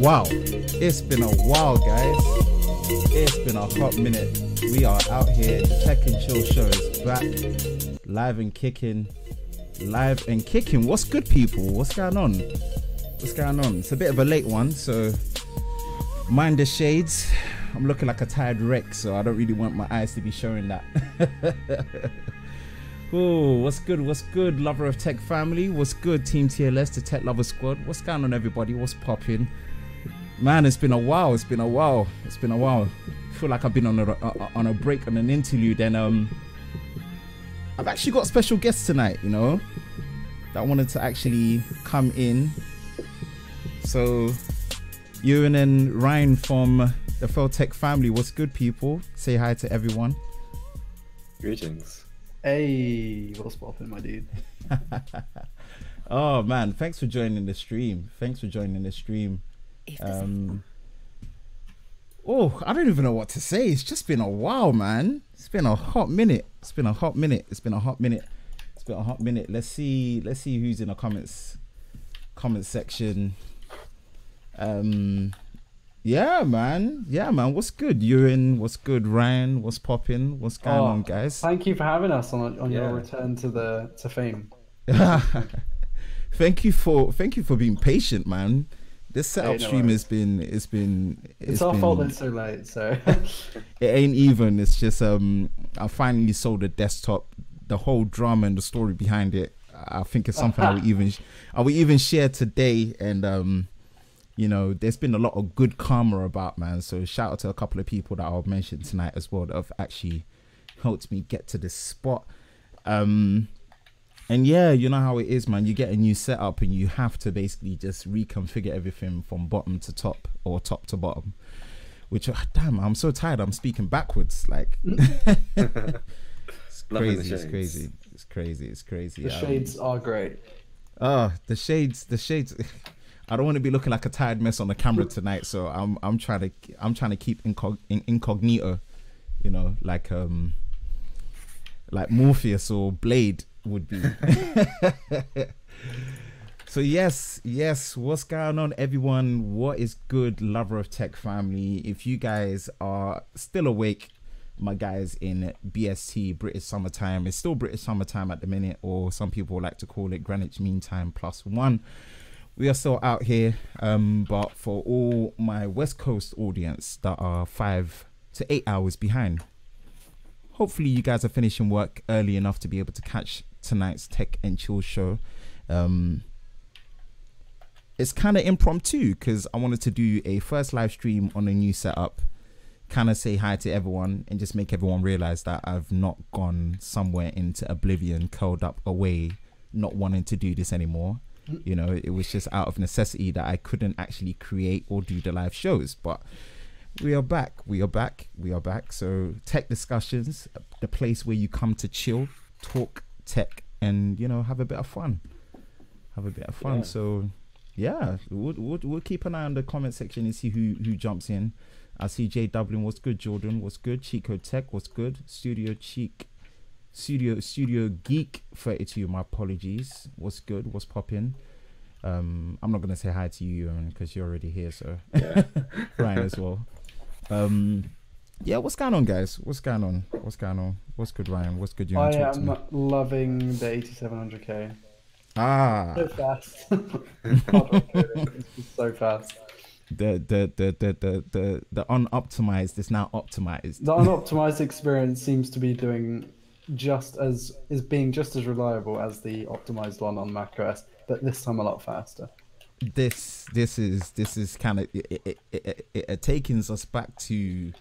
Wow, it's been a while, guys. It's been a hot minute. We are out here. The Tech and Chill show is back, live and kicking. What's good, people? What's going on? It's a bit of a late one, so mind the shades. I'm looking like a tired wreck, so I don't really want my eyes to be showing that. Oh, what's good, lover of tech family? What's good, Team TLS, the Tech Lover Squad? What's going on, everybody? What's popping? Man, it's been a while. I feel like I've been on a break, on an interlude, and I've actually got special guests tonight, you know, that wanted to actually come in. So, Ewan and Ryan from the Fel Tech family, what's good, people? Say hi to everyone. Greetings. Hey, what's poppin', my dude? Oh man, thanks for joining the stream. Oh, I don't even know what to say. It's just been a while, man. It's been a hot minute. Let's see who's in the comment section. Yeah, man. What's good, Ewan? What's good, Ryan? What's popping? What's going on, guys? Thank you for having us on your return to fame. Thank you for being patient, man. This setup stream has been it's our fault it's so late, so it ain't even. It's just I finally sold the desktop. The whole drama and the story behind it, I think it's something I will even share today. And you know, there's been a lot of good karma about, man. So shout out to a couple of people that I'll mention tonight as well that have actually helped me get to this spot. And yeah, you know how it is, man. You get a new setup and you have to basically just reconfigure everything from bottom to top or top to bottom. Which, damn, I'm so tired. I'm speaking backwards. Like, it's crazy. The shades are great. Oh, the shades. I don't want to be looking like a tired mess on the camera tonight, so I'm trying to keep incognito, you know, like Morpheus or Blade would be. So yes, what's going on, everyone? What is good, lover of tech family? If you guys are still awake, my guys in BST, British Summertime, it's still British Summertime at the minute, or some people like to call it Greenwich Mean Time +1. We are still out here, but for all my West Coast audience that are 5 to 8 hours behind, hopefully you guys are finishing work early enough to be able to catch tonight's Tech and Chill show. It's kind of impromptu because I wanted to do a first live stream on a new setup, kind of say hi to everyone and just make everyone realize that I've not gone somewhere into oblivion, curled up away, not wanting to do this anymore. You know, it was just out of necessity that I couldn't actually create or do the live shows, but we are back. So Tech Discussions, the place where you come to chill, talk tech, and, you know, have a bit of fun. Yeah. So yeah, we'll keep an eye on the comment section and see who jumps in. I see J Dublin, what's good? Jordan, what's good? Chico Tech, what's good? Studio Geek 32, my apologies. What's good? What's popping? I'm not gonna say hi to you because you're already here, so yeah. Ryan as well. Yeah, what's going on, guys? What's going on? What's good, Ryan? What's good? I am loving the 8700K. So fast. It's so fast. The unoptimized is now optimized. The unoptimized experience seems to be being just as reliable as the optimized one on macOS, but this time a lot faster. This is kind of it taking us back to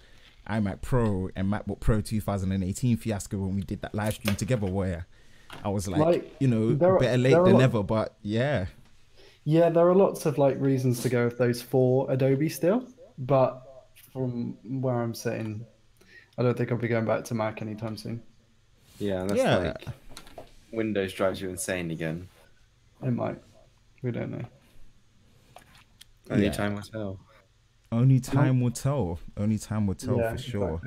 iMac Pro and MacBook Pro 2018 fiasco when we did that live stream together, where I was like you know, better late than never. But yeah, there are lots of like reasons to go with those for Adobe still, but from where I'm sitting, I don't think I'll be going back to Mac anytime soon. Yeah, that's like Windows drives you insane again. It might. We don't know. Only time will tell. Only time will tell for sure.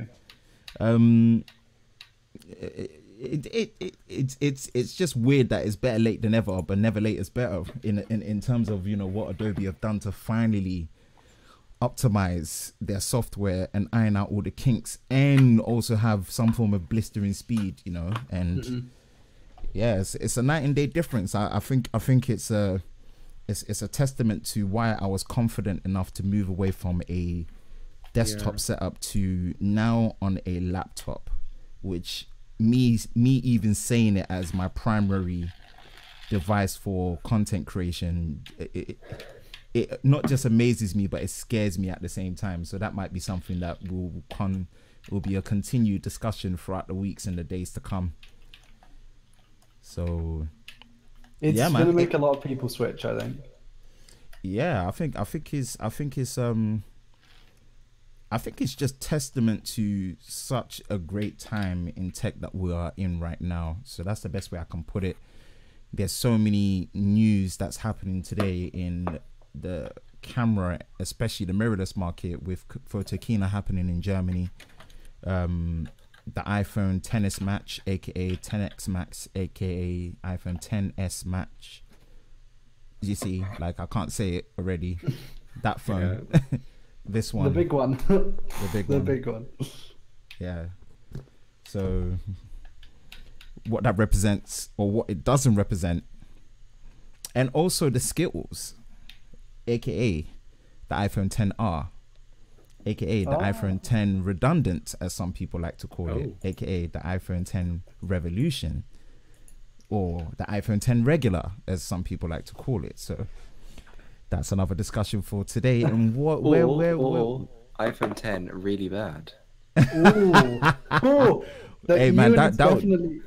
Exactly. It's just weird that it's better late than ever, but never late is better in terms of, you know, what Adobe have done to finally optimize their software and iron out all the kinks, and also have some form of blistering speed, you know. And yeah, it's a night and day difference. I think it's a testament to why I was confident enough to move away from a desktop setup to now on a laptop, which me even saying it as my primary device for content creation, it not just amazes me, but it scares me at the same time. So that might be something that will be a continued discussion throughout the weeks and the days to come. So it's going to make a lot of people switch, I think. Yeah, I think it's just testament to such a great time in tech that we are in right now. So that's the best way I can put it. There's so many news that's happening today in the camera, especially the mirrorless market, with Photokina happening in Germany. The iPhone XS Match, aka 10X Max, aka iPhone XS Match. You see, like, I can't say it already. That phone. This one. The big one. The big one. Yeah. So what that represents, or what it doesn't represent, and also the skills, aka the iPhone XR, aka the iPhone X redundant, as some people like to call it, aka the iPhone X Revolution, or the iPhone X regular, as some people like to call it. So that's another discussion for today. And what where iPhone X really bad. Hey man,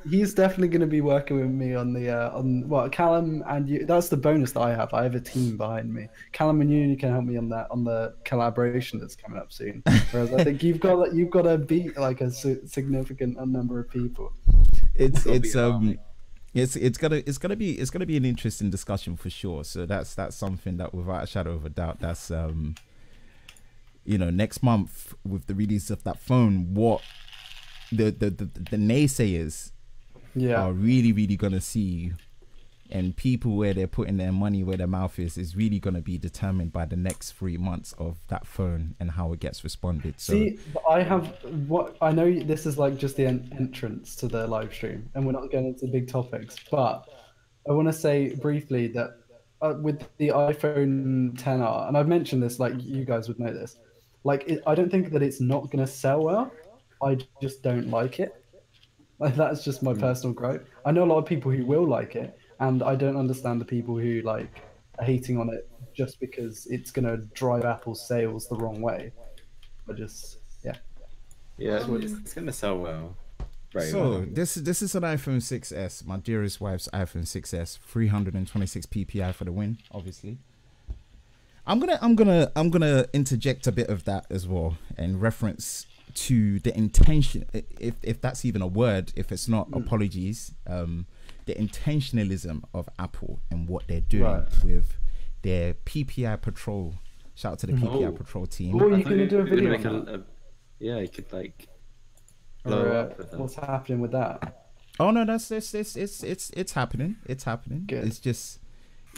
he's definitely going to be working with me on the Callum and you. That's the bonus that I have. I have a team behind me. Callum and you can help me on that, on the collaboration that's coming up soon. Whereas I think you've got to beat like a significant number of people. It's gonna be an interesting discussion for sure. So that's something that, without a shadow of a doubt, that's you know, next month with the release of that phone, what the naysayers are really gonna see, and people where they're putting their money where their mouth is really gonna be determined by the next 3 months of that phone and how it gets responded. So see, I know this is like just the entrance to the live stream, and we're not going into big topics, but I want to say briefly that with the iPhone XR, and I've mentioned this, like you guys would know this, like I don't think that it's not going to sell well. I just don't like it. Like, that's just my personal gripe. I know a lot of people who will like it, and I don't understand the people who like are hating on it just because it's going to drive Apple's sales the wrong way. I just it's going to sell well. This is an iPhone 6s, my dearest wife's iPhone 6s, 326 ppi for the win. Obviously, I'm gonna interject a bit of that as well, and reference to the intention, if that's even a word, if it's not, apologies, the intentionalism of Apple and what they're doing with their PPI patrol. Shout out to the PPI patrol team. Oh, you're gonna do a video? You could like blow up with them. What's happening with that? Oh no, it's happening. It's happening. Good.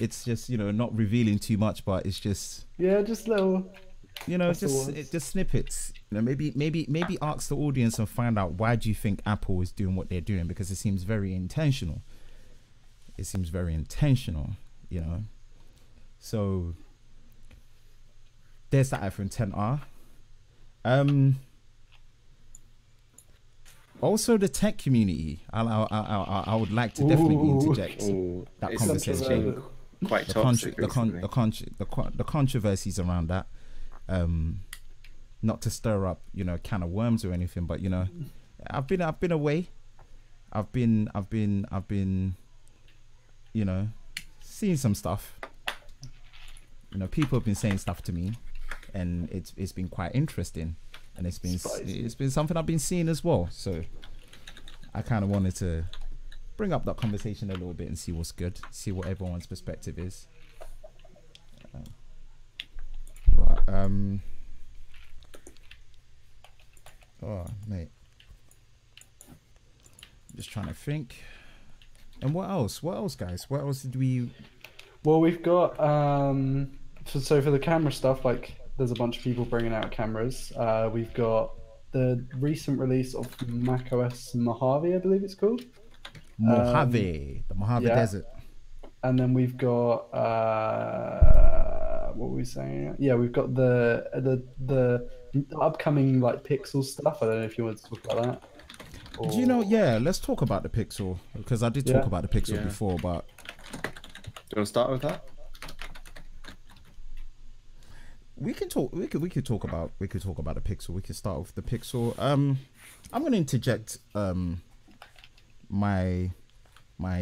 It's just, you know, not revealing too much, but it's just just little, you know, just snippets. You know, maybe ask the audience and find out, why do you think Apple is doing what they're doing? Because it seems very intentional. You know. So there's the iPhone XR. Also the tech community. I would like to definitely interject that conversation. Quite toxic. The controversies around that. Not to stir up, you know, a can of worms or anything, but you know, I've been away. I've been, you know, seeing some stuff. You know, people have been saying stuff to me, and it's been quite interesting, and it's been something I've been seeing as well. So I kind of wanted to bring up that conversation a little bit and see what's good, see what everyone's perspective is. Oh mate, just trying to think. And what else guys, what else did we? Well, we've got so for the camera stuff, like There's a bunch of people bringing out cameras. We've got the recent release of macOS Mojave, I believe it's called. Mojave, the Mojave Desert. And then we've got what were we saying? Yeah, we've got the upcoming like Pixel stuff. I don't know if you want to talk about that. Or... Do you know? Yeah, let's talk about the Pixel, because I did talk about the Pixel before, but do you want to start with that? We can talk. We could talk about the Pixel. We can start with the Pixel. I'm going to interject my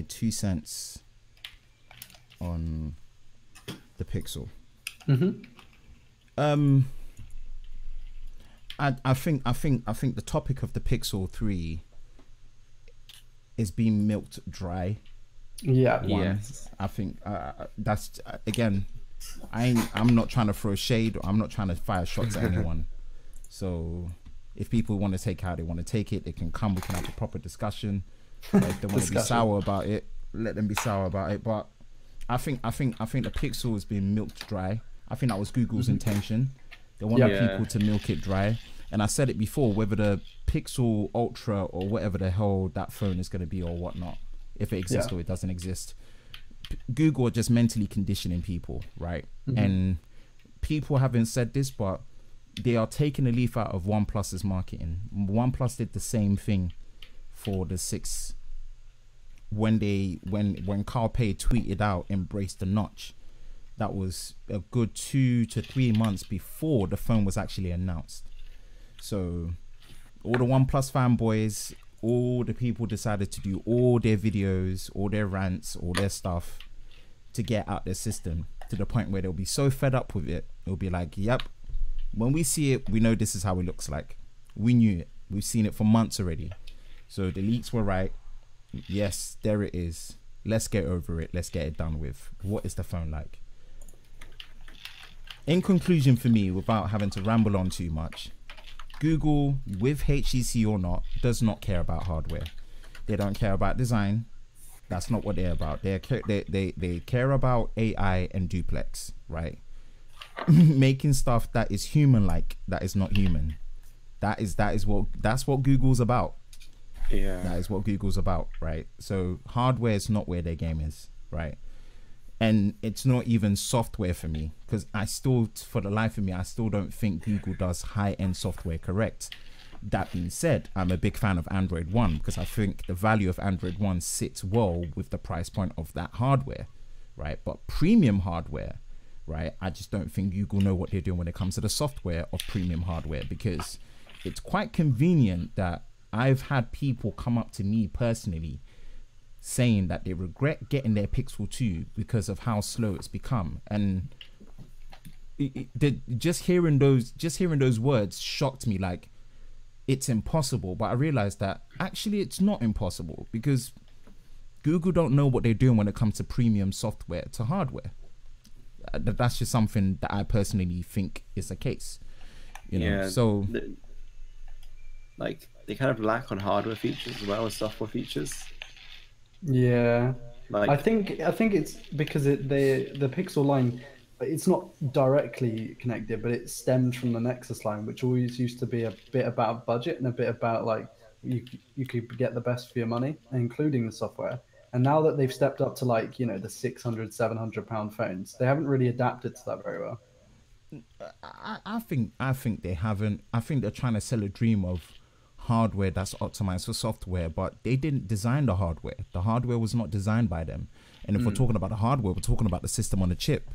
2 cents on the Pixel. I think the topic of the Pixel 3 is being milked dry. Yeah. Yes. I think that's again. I'm not trying to throw shade, or I'm not trying to fire shots at anyone. So if people want to take how they want to take it, they can come. We can have a proper discussion. If they want to be sour about it, let them be sour about it. But I think the Pixel has been milked dry. I think that was Google's intention. They wanted people to milk it dry. And I said it before, whether the Pixel Ultra or whatever the hell that phone is going to be or whatnot, if it exists or it doesn't exist, Google are just mentally conditioning people, right? And people haven't said this, but they are taking a leaf out of OnePlus's marketing. OnePlus did the same thing for the 6 when Carl Pei tweeted out "embrace the notch." That was a good 2 to 3 months before the phone was actually announced. So all the OnePlus fanboys, all the people decided to do all their videos, all their rants, all their stuff to get out their system, to the point where they'll be so fed up with it. It'll be like, yep, when we see it, we know this is how it looks like. We knew it. We've seen it for months already. So the leaks were right. Yes, there it is. Let's get over it. Let's get it done with. What is the phone like? In conclusion, for me, without having to ramble on too much, Google, with HTC or not, does not care about hardware. They don't care about design. That's not what they're about. They care about AI and duplex, right? Making stuff that is human-like, that is not human. That's what Google's about. Yeah. That is what Google's about, right? So hardware is not where their game is, right? And it's not even software for me, because for the life of me, I still don't think Google does high-end software correct. That being said, I'm a big fan of Android One, because I think the value of Android One sits well with the price point of that hardware, right? But premium hardware, right? I just don't think Google know what they're doing when it comes to the software of premium hardware, because it's quite convenient that I've had people come up to me personally saying that they regret getting their Pixel 2 because of how slow it's become. And just hearing those words shocked me. Like, it's impossible. But I realized that actually it's not impossible, because Google don't know what they're doing when it comes to premium software to hardware. That's just something that I personally think is the case. You know, so they kind of lack on hardware features as well as software features. Yeah, I think it's because the Pixel line, it's not directly connected, but it stems from the Nexus line, which always used to be a bit about budget and a bit about like you could get the best for your money, including the software. And now that they've stepped up to like, you know, the 600, 700 pound phones, they haven't really adapted to that very well. I think they haven't. I think they're trying to sell a dream of hardware that's optimized for software, but they didn't design the hardware. The hardware was not designed by them. And if we're talking about the hardware, we're talking about the system on a chip.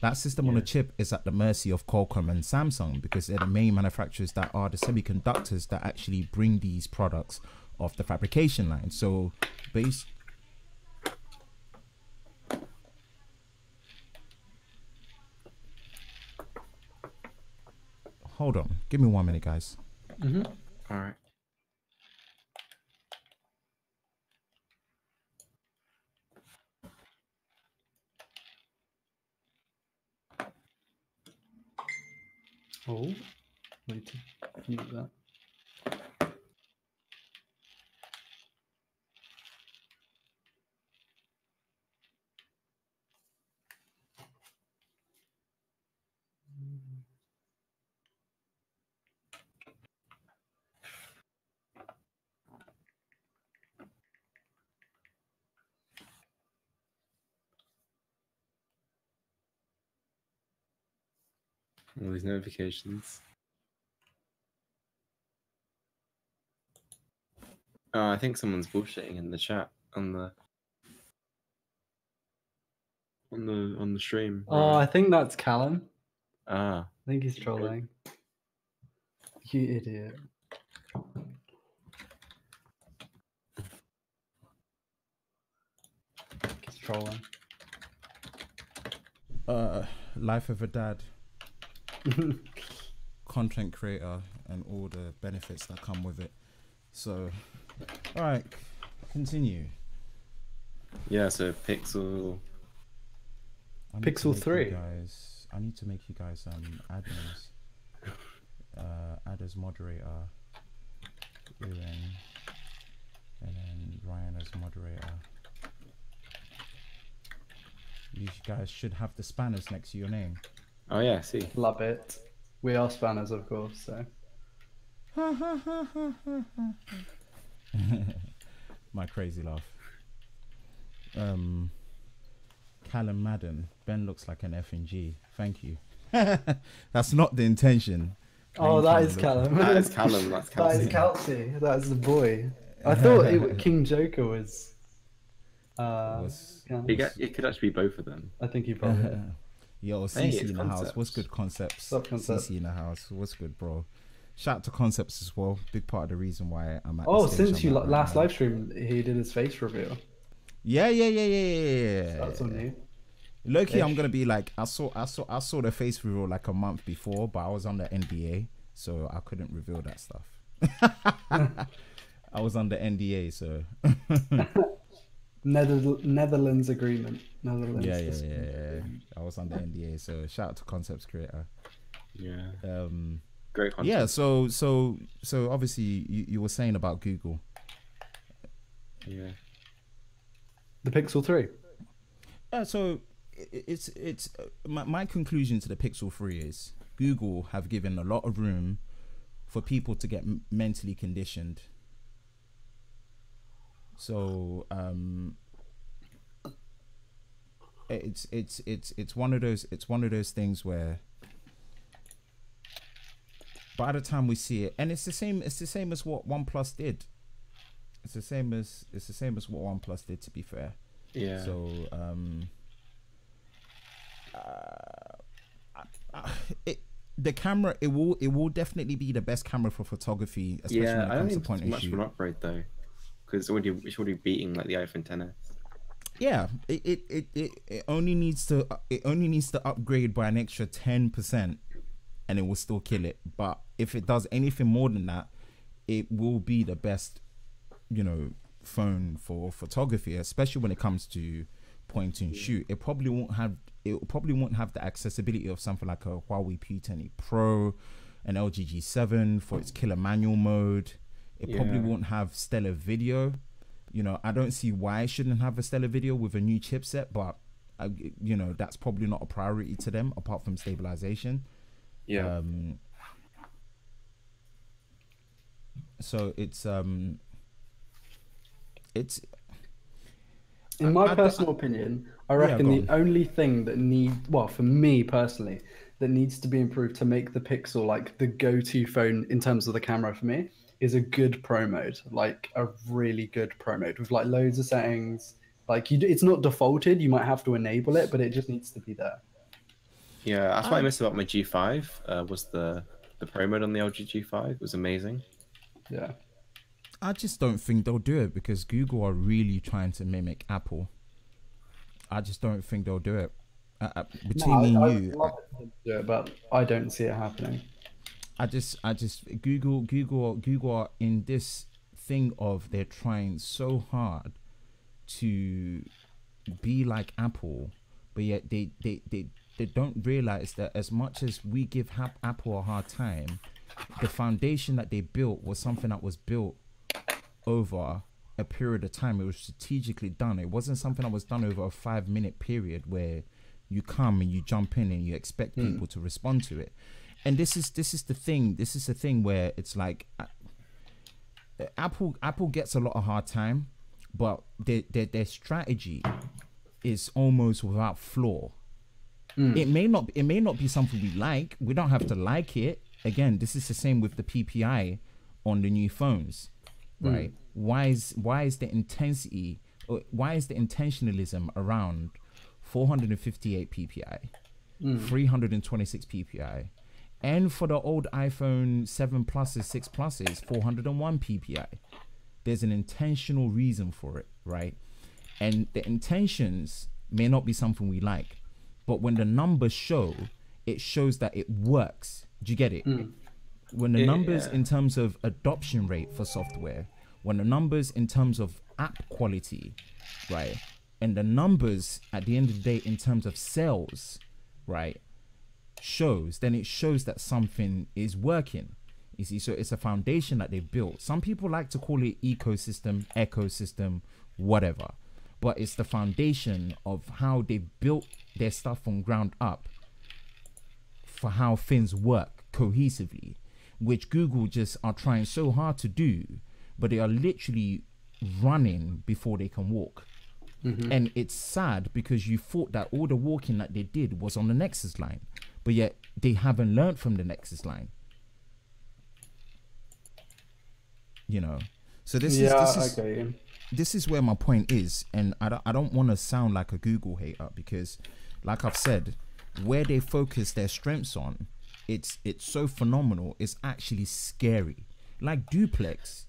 That system on a chip is at the mercy of Qualcomm and Samsung, because they're the main manufacturers that are the semiconductors that actually bring these products off the fabrication line. So hold on, give me 1 minute, guys. All right. Oh, wait to mute that. All these notifications. I think someone's bullshitting in the chat on the stream. Oh, I think that's Callum. Ah. I think he's trolling. You idiot. He's trolling. Life of a dad, content creator, and all the benefits that come with it. So, all right, continue. Yeah, so Pixel 3. Guys, I need to make you guys admins. Add as moderator, Ewan, and then Ryan as moderator. You guys should have the spanners next to your name. Oh yeah, I see. Love it. We are spanners, of course, so. My crazy laugh. Callum Madden. Ben looks like an F and G. Thank you. That's not the intention. Oh, that is Callum. That is Callum. That's Kelsey. That is Kelsey. That is the boy. I thought King Joker was. It could actually be both of them. I think he probably. Yo, CC in the house. What's good, Concepts? CC in the house. What's good, bro? Shout out to Concepts as well. Big part of the reason why I'm at. Oh, since you last live stream, he did his face reveal. Yeah. That's on you. Low-key, I'm gonna be like, I saw the face reveal like a month before, but I was under NDA, so I couldn't reveal that stuff. I was under NDA, so. Netherlands agreement. Netherlands. Yeah. I was under NDA, so shout out to Concepts Creator. Yeah. Great concept. Yeah. So obviously you were saying about Google. Yeah. The Pixel 3. So it's my conclusion to the Pixel 3 is Google have given a lot of room for people to get mentally conditioned. So it's one of those things where by the time we see it, and it's the same as what OnePlus did. It's the same as what OnePlus did, to be fair. Yeah. So the camera, it will definitely be the best camera for photography, especially when it comes to point and shoot. Much of an upgrade though, because it's already beating like the iPhone XS. Yeah, it only needs to upgrade by an extra 10%, and it will still kill it. But if it does anything more than that, it will be the best, phone for photography, especially when it comes to point and shoot. It probably won't have the accessibility of something like a Huawei P10 Pro, an LG G7 for its killer manual mode. It probably won't have stellar video. I don't see why it shouldn't have a stellar video with a new chipset, but that's probably not a priority to them apart from stabilization. Yeah. So it's in my personal opinion, I reckon the only thing that for me personally, that needs to be improved to make the Pixel like the go-to phone in terms of the camera for me is a good pro mode, like a really good pro mode with like loads of settings. Like it's not defaulted, you might have to enable it, but it just needs to be there. Yeah, that's what I missed about my G5 was the pro mode on the LG G5. It was amazing. Yeah. I just don't think they'll do it because Google are really trying to mimic Apple. I just don't think they'll do it. Between me and you, I would love it to do it, but I don't see it happening. I just Google are in this thing of they're trying so hard to be like Apple, but yet they don't realize that as much as we give Apple a hard time, the foundation that they built was something that was built over a period of time. It was strategically done. It wasn't something that was done over a 5-minute period where you come and you jump in and you expect people to respond to it. And this is the thing. This is the thing where it's like Apple gets a lot of hard time, but their strategy is almost without flaw. It may not be something we like. We don't have to like it. Again, this is the same with the PPI on the new phones, right? Why is the intensity, or why is the intentionalism around 458 PPI, 326 PPI, and for the old iPhone 7 pluses, 6 pluses, 401 PPI? There's an intentional reason for it, right? And the intentions may not be something we like, but when the numbers show, it shows that it works. Do you get it? When the numbers in terms of adoption rate for software, when the numbers in terms of app quality, right, and the numbers at the end of the day in terms of sales, right, shows, then it shows that something is working. You see, so it's a foundation that they built. Some people like to call it ecosystem, whatever, but it's the foundation of how they built their stuff from ground up for how things work cohesively, which Google just are trying so hard to do, but they are literally running before they can walk. And it's sad because you thought that all the walking that they did was on the Nexus line, but yet they haven't learned from the Nexus line. You know, so this is where my point is, and I don't want to sound like a Google hater, because like I've said, where they focus their strengths on, it's so phenomenal, it's actually scary. Like Duplex,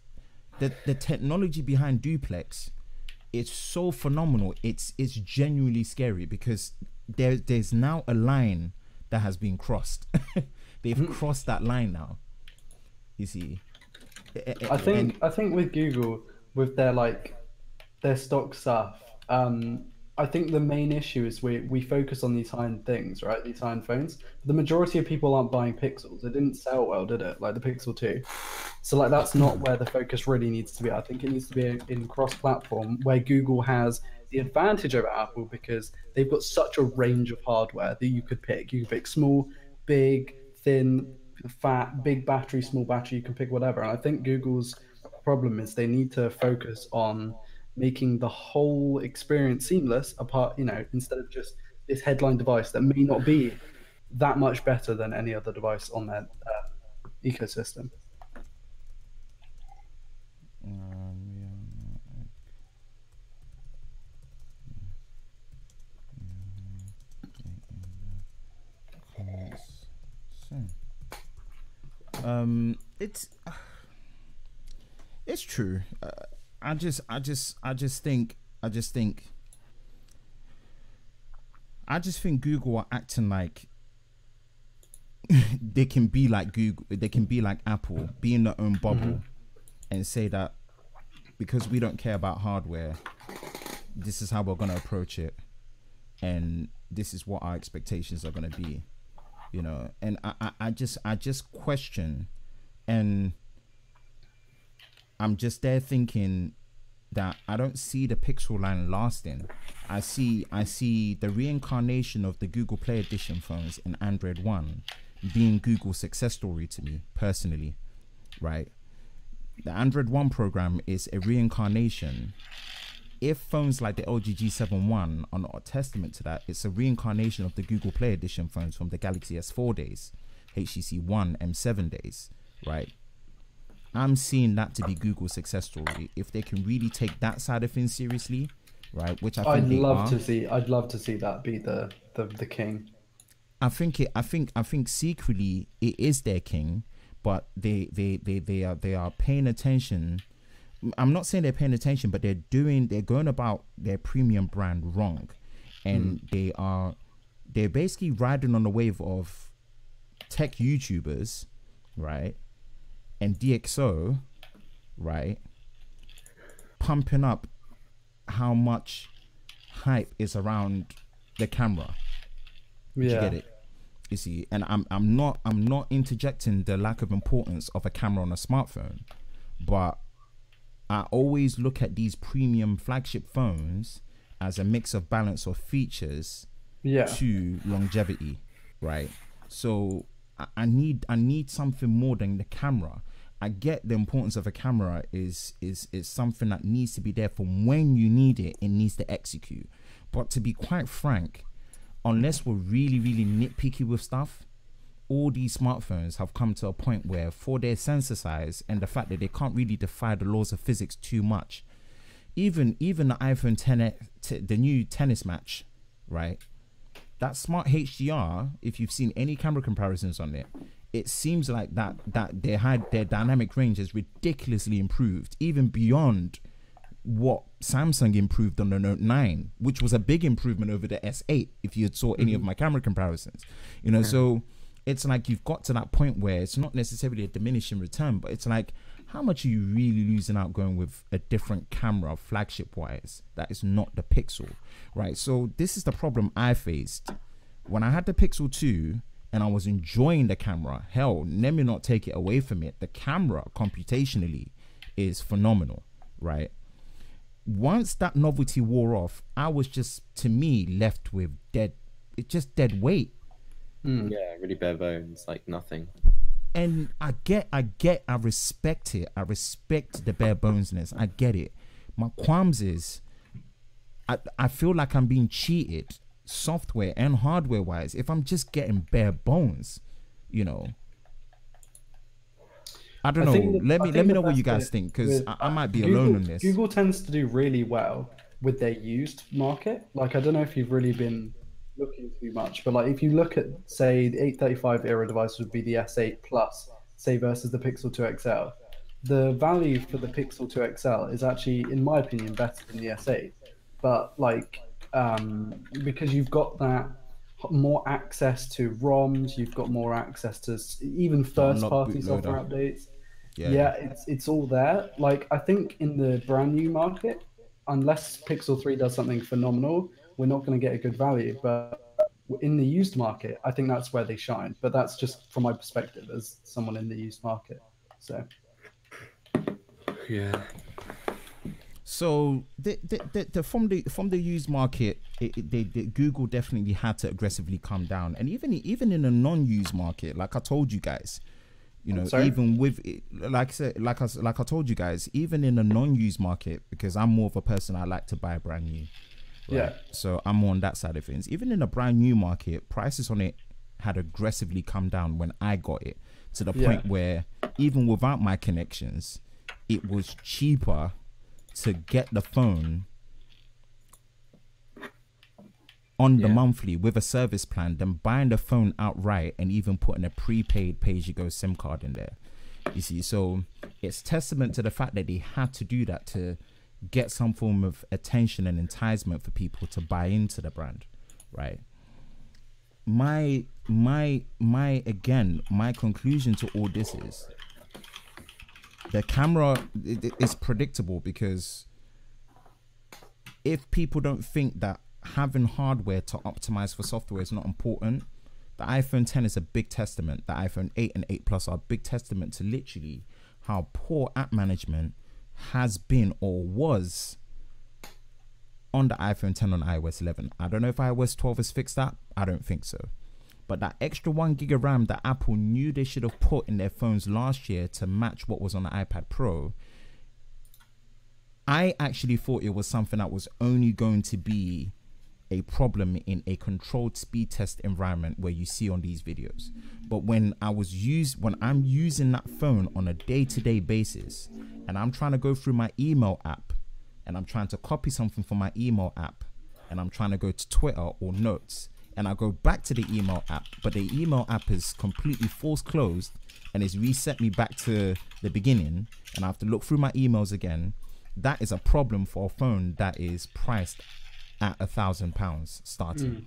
the technology behind Duplex, it's so phenomenal, it's genuinely scary, because there's now a line that has been crossed. They've crossed that line now, you see. I think with Google, with their stock stuff, I think the main issue is we focus on these high-end things, right? These high-end phones. The majority of people aren't buying Pixels. It didn't sell well, did it? Like the Pixel 2. So like that's not where the focus really needs to be. I think it needs to be in cross-platform, where Google has the advantage over Apple because they've got such a range of hardware that you could pick. You can pick small, big, thin, fat, big battery, small battery. You can pick whatever. And I think Google's problem is they need to focus on making the whole experience seamless, apart, you know, instead of just this headline device that may not be that much better than any other device on their ecosystem. It's true. I just think Google are acting like they can be like Google, they can be like Apple, be in their own bubble, and say that because we don't care about hardware, this is how we're gonna approach it, and this is what our expectations are gonna be, you know. And I just question, and I'm just there thinking that I don't see the Pixel line lasting. I see the reincarnation of the Google Play Edition phones in Android One being Google's success story to me personally, right? The Android One program is a reincarnation. If phones like the LG G7 One are not a testament to that, it's a reincarnation of the Google Play Edition phones from the Galaxy S4 days, HTC One M7 days, right? I'm seeing that to be Google's success story. If they can really take that side of things seriously, right? Which I think I'd love to see that be the king. I think secretly it is their king, but they are paying attention. I'm not saying they're paying attention, but they're going about their premium brand wrong, and they're basically riding on the wave of tech YouTubers, right? And DxO, right, pumping up how much hype is around the camera. Yeah. You get it? You see, and I'm not interjecting the lack of importance of a camera on a smartphone, but I always look at these premium flagship phones as a mix of balance of features to longevity, right? So I need something more than the camera. I get the importance of a camera is something that needs to be there for when you need it. It needs to execute. But to be quite frank, unless we're really, really nitpicky with stuff, all these smartphones have come to a point where, for their sensor size and the fact that they can't really defy the laws of physics too much, even the iPhone 10, the new tennis match, right? That smart HDR, if you've seen any camera comparisons on it, it seems like that their dynamic range is ridiculously improved, even beyond what Samsung improved on the Note 9, which was a big improvement over the S8 if you had saw any of my camera comparisons, you know. So it's like you've got to that point where it's not necessarily a diminishing return, but it's like, how much are you really losing out going with a different camera flagship wise that is not the Pixel, right? So this is the problem I faced when I had the Pixel 2 and I was enjoying the camera. Hell, let me not take it away from it. The camera computationally is phenomenal, right? Once that novelty wore off, I was just, to me, left with dead weight. Yeah, really bare bones, like nothing. And I respect it. I respect the bare bonesness. I get it. My qualms is, I feel like I'm being cheated, software and hardware wise, if I'm just getting bare bones, you know. I don't know. Let me know what you guys think, because I might be alone on this. Google tends to do really well with their used market. Like, I don't know if you've really been looking too much, but like if you look at, say, the 835 era device would be the S8 Plus, say, versus the Pixel 2 XL. The value for the Pixel 2 XL is actually, in my opinion, better than the S8. But like, because you've got that more access to ROMs, you've got more access to even first-party software updates. Yeah, it's all there. Like, I think in the brand new market, unless Pixel 3 does something phenomenal, we're not going to get a good value. But in the used market, I think that's where they shine. But that's just from my perspective as someone in the used market. So yeah. So from the used market, Google definitely had to aggressively come down, and even in a non-used market, like I told you guys, you know, even with it, like I told you guys, even in a non-used market, because I'm more of a person, I like to buy brand new. Right? Yeah. So I'm more on that side of things. Even in a brand new market, prices on it had aggressively come down when I got it, to the point where even without my connections, it was cheaper to get the phone on the monthly with a service plan than buying the phone outright and even putting a prepaid pay-as-you-go SIM card in there. You see, so it's testament to the fact that they had to do that to get some form of attention and enticement for people to buy into the brand, right? My conclusion to all this is, the camera is predictable, because if people don't think that having hardware to optimize for software is not important, the iPhone 10 is a big testament. The iPhone 8 and 8 Plus are a big testament to literally how poor app management has been or was on the iPhone 10 on iOS 11. I don't know if iOS 12 has fixed that. I don't think so. But that extra 1 gig of RAM that Apple knew they should have put in their phones last year to match what was on the iPad Pro, I actually thought it was something that was only going to be a problem in a controlled speed test environment where you see on these videos. But when I'm using that phone on a day-to-day basis, and I'm trying to go through my email app, and I'm trying to copy something from my email app, and I'm trying to go to Twitter or Notes, and I go back to the email app, but the email app is completely force closed and it's reset me back to the beginning, and I have to look through my emails again, that is a problem for a phone that is priced at £1,000 starting.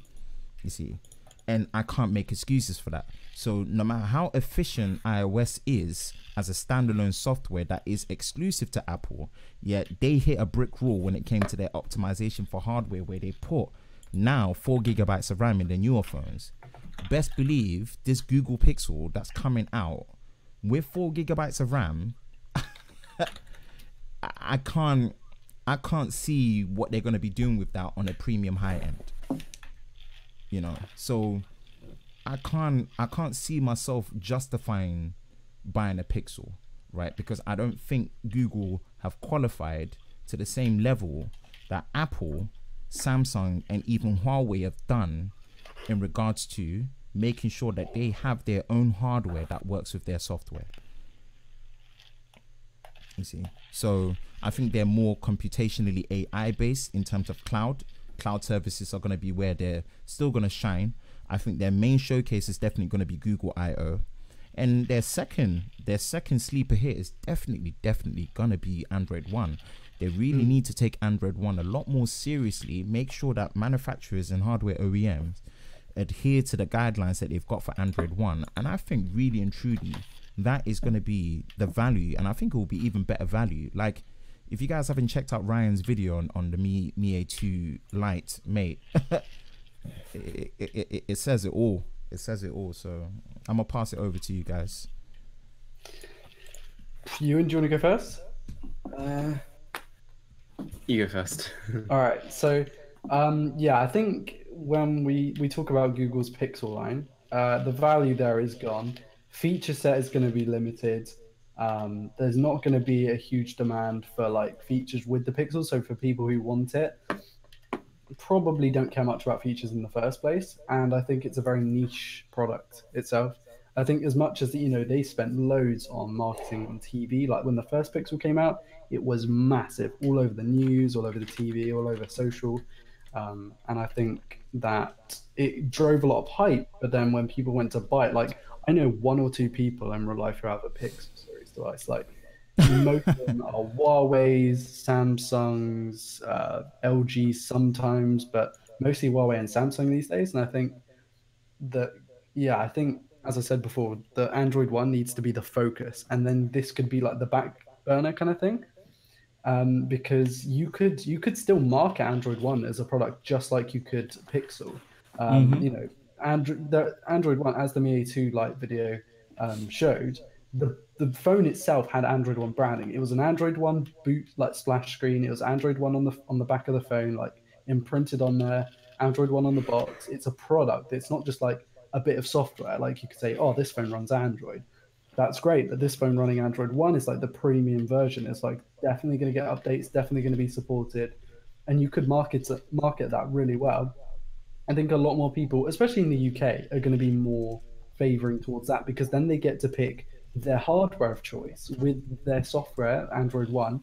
You see, and I can't make excuses for that. So no matter how efficient iOS is as a standalone software that is exclusive to Apple, yet they hit a brick wall when it came to their optimization for hardware, where they put now 4 gigabytes of RAM in the newer phones. Best believe this Google Pixel that's coming out with 4 gigabytes of RAM, I can't see what they're going to be doing with that on a premium high end, you know. So I can't see myself justifying buying a Pixel, right? Because I don't think Google have qualified to the same level that Apple, Samsung, and even Huawei have done in regards to making sure that they have their own hardware that works with their software. You see, so I think they're more computationally AI based in terms of cloud services are going to be where they're still going to shine. I think their main showcase is definitely going to be Google I/O, and their second sleeper hit is definitely going to be Android One. They really need to take Android One a lot more seriously, make sure that manufacturers and hardware OEMs adhere to the guidelines that they've got for Android One. And I think really and truly that is going to be the value, and I think it will be even better value. Like, if you guys haven't checked out Ryan's video on the Mi A2 Lite, mate, it says it all. It says it all. So I'm gonna pass it over to you guys. Ewan, do you want to go first? You go first. All right. So, yeah, I think when we talk about Google's Pixel line, the value there is gone. Feature set is going to be limited. There's not going to be a huge demand for like features with the Pixel. So for people who want it, probably don't care much about features in the first place. And I think it's a very niche product itself. I think as much as, they spent loads on marketing on TV, like when the first Pixel came out, it was massive, all over the news, all over the TV, all over social. And I think that it drove a lot of hype. But then when people went to buy it, like I know one or two people in real life who have a Pixel series device. Like most of them are Huawei's, Samsung's, LG sometimes, but mostly Huawei and Samsung these days. And I think that, I think, as I said before, the Android One needs to be the focus, and then this could be like the back burner kind of thing. Because you could still market Android One as a product just like you could Pixel. The Android One, as the Mi A2 Lite video showed, the phone itself had Android One branding. It was an Android One boot like splash screen. It was Android One on the back of the phone, like imprinted on there. Android One on the box. It's a product. It's not just like a bit of software. Like you could say, oh, this phone runs Android. That's great, but this phone running Android One is like the premium version. It's like definitely going to get updates, definitely going to be supported, and you could market that really well. I think a lot more people, especially in the UK, are going to be more favoring towards that, because then they get to pick their hardware of choice with their software, Android One,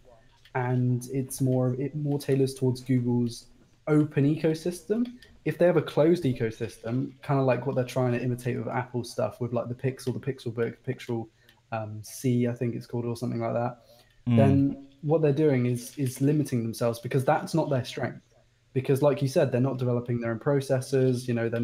and it's more tailors towards Google's open ecosystem. If they have a closed ecosystem, kind of like what they're trying to imitate with Apple stuff, with like the Pixelbook, Pixel C, I think it's called, or something like that, then what they're doing is limiting themselves, because that's not their strength. Because like you said, they're not developing their own processors, they're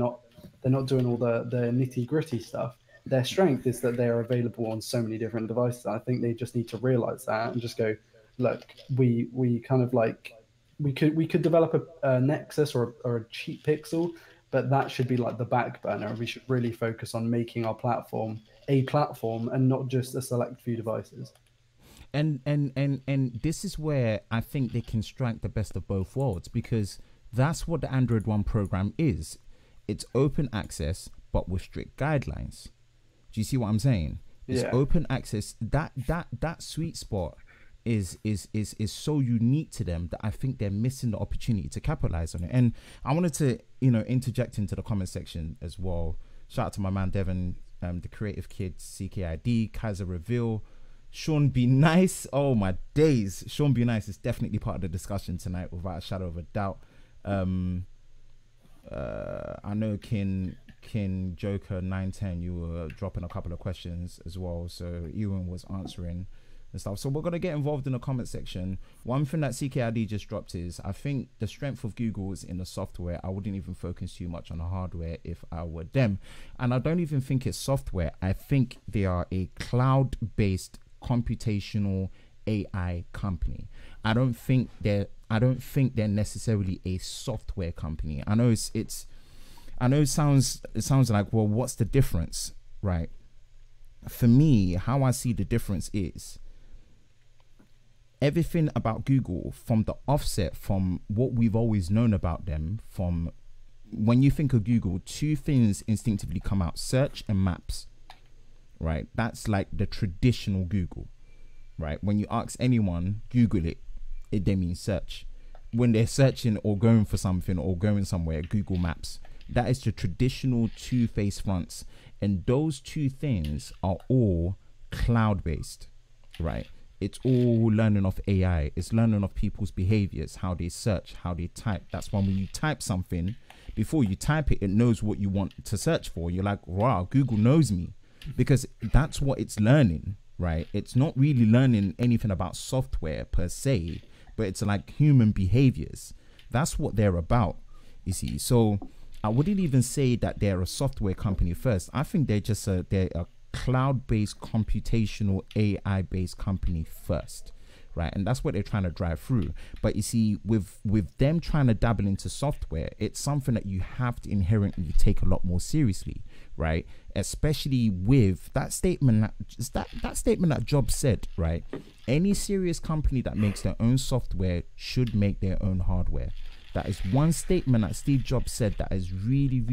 not doing all the nitty gritty stuff. Their strength is that they are available on so many different devices. I think they just need to realize that and just go, look, we kind of like, we could develop a Nexus or a cheap Pixel, but that should be like the back burner. We should really focus on making our platform a platform and not just a select few devices. And this is where I think they can strike the best of both worlds, because that's what the Android One program is. It's open access, but with strict guidelines. Do you see what I'm saying? It's open access. That sweet spot is so unique to them that I think they're missing the opportunity to capitalize on it. And I wanted to, interject into the comment section as well. Shout out to my man Devin, the Creative Kids, CKID, Kaiser Reveal, Sean Be Nice. Oh my days, Sean Be Nice is definitely part of the discussion tonight, without a shadow of a doubt. I know Kin Joker 910, you were dropping a couple of questions as well, so Ewan was answering and stuff. So we're going to get involved in the comment section. One thing that CKID just dropped is, I think the strength of Google is in the software. I wouldn't even focus too much on the hardware if I were them. And I don't even think it's software. I think they are a cloud-based computational AI company. I don't think they're necessarily a software company. I know it sounds like, well, what's the difference, right? For me, how I see the difference is everything about Google from the offset, from what we've always known about them, from when you think of Google, two things instinctively come out: search and maps, right? That's like the traditional Google, right? When you ask anyone, Google it, they mean search. When they're searching or going for something or going somewhere, Google Maps. That is the traditional two face fronts, and those two things are all cloud based, right? It's all learning of AI. It's learning of people's behaviors, how they search, how they type. That's why when you type something, before you type it, it knows what you want to search for. You're like, wow, Google knows me, because that's what it's learning, right? It's not really learning anything about software per se, but it's like human behaviors. That's what they're about, you see. So I wouldn't even say that they're a software company first. I think they're just they're a cloud-based computational AI-based company first, right? And that's what they're trying to drive through. But you see, with them trying to dabble into software, it's something that you have to inherently take a lot more seriously, right? Especially with that statement that statement that Jobs said, right? Any serious company that makes their own software should make their own hardware. That is one statement that Steve Jobs said that has really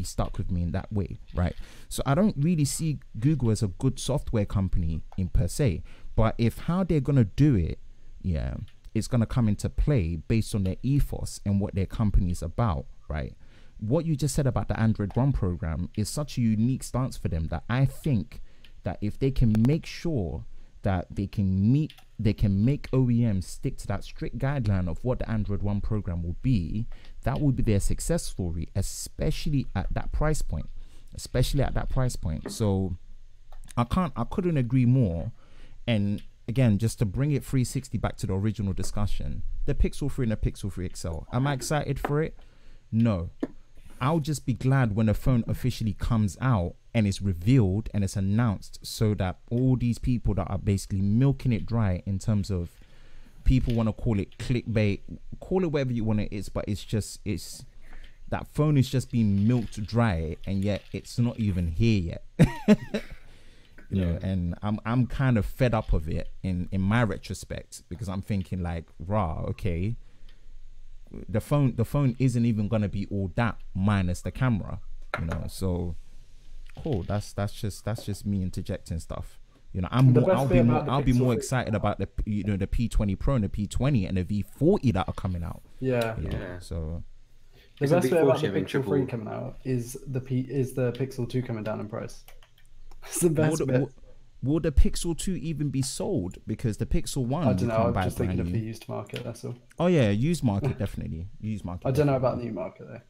stuck with me in that way, right? So I don't really see Google as a good software company in per se, but if how they're gonna do it, yeah, it's gonna come into play based on their ethos and what their company is about, right? What you just said about the Android One program is such a unique stance for them that I think that if they can make sure that they can make OEMs stick to that strict guideline of what the Android One program will be, that will be their success story, especially at that price point. So I couldn't agree more. And again, just to bring it 360 back to the original discussion, the Pixel 3 and the Pixel 3 XL, am I excited for it? No. I'll just be glad when the phone officially comes out and it's revealed and it's announced, so that all these people that are basically milking it dry in terms of, people want to call it clickbait, call it whatever you want it is, but it's that phone is just being milked dry, and yet it's not even here yet. You know, and I'm kind of fed up of it in my retrospect, because I'm thinking like, rah, okay, the phone isn't even gonna be all that minus the camera, you know. So cool, that's just me interjecting stuff, you know. I'll be more excited about the the P20 Pro and the P20 and the V40 that are coming out, you know? So the best bit about the Pixel 3 coming out is the Pixel 2 coming down in price. It's the best bit. Will the Pixel 2 even be sold? Because the Pixel 1, I don't know, I'm just thinking of the used market, that's all. Oh yeah, used market, definitely. Used market. I don't know about new market though.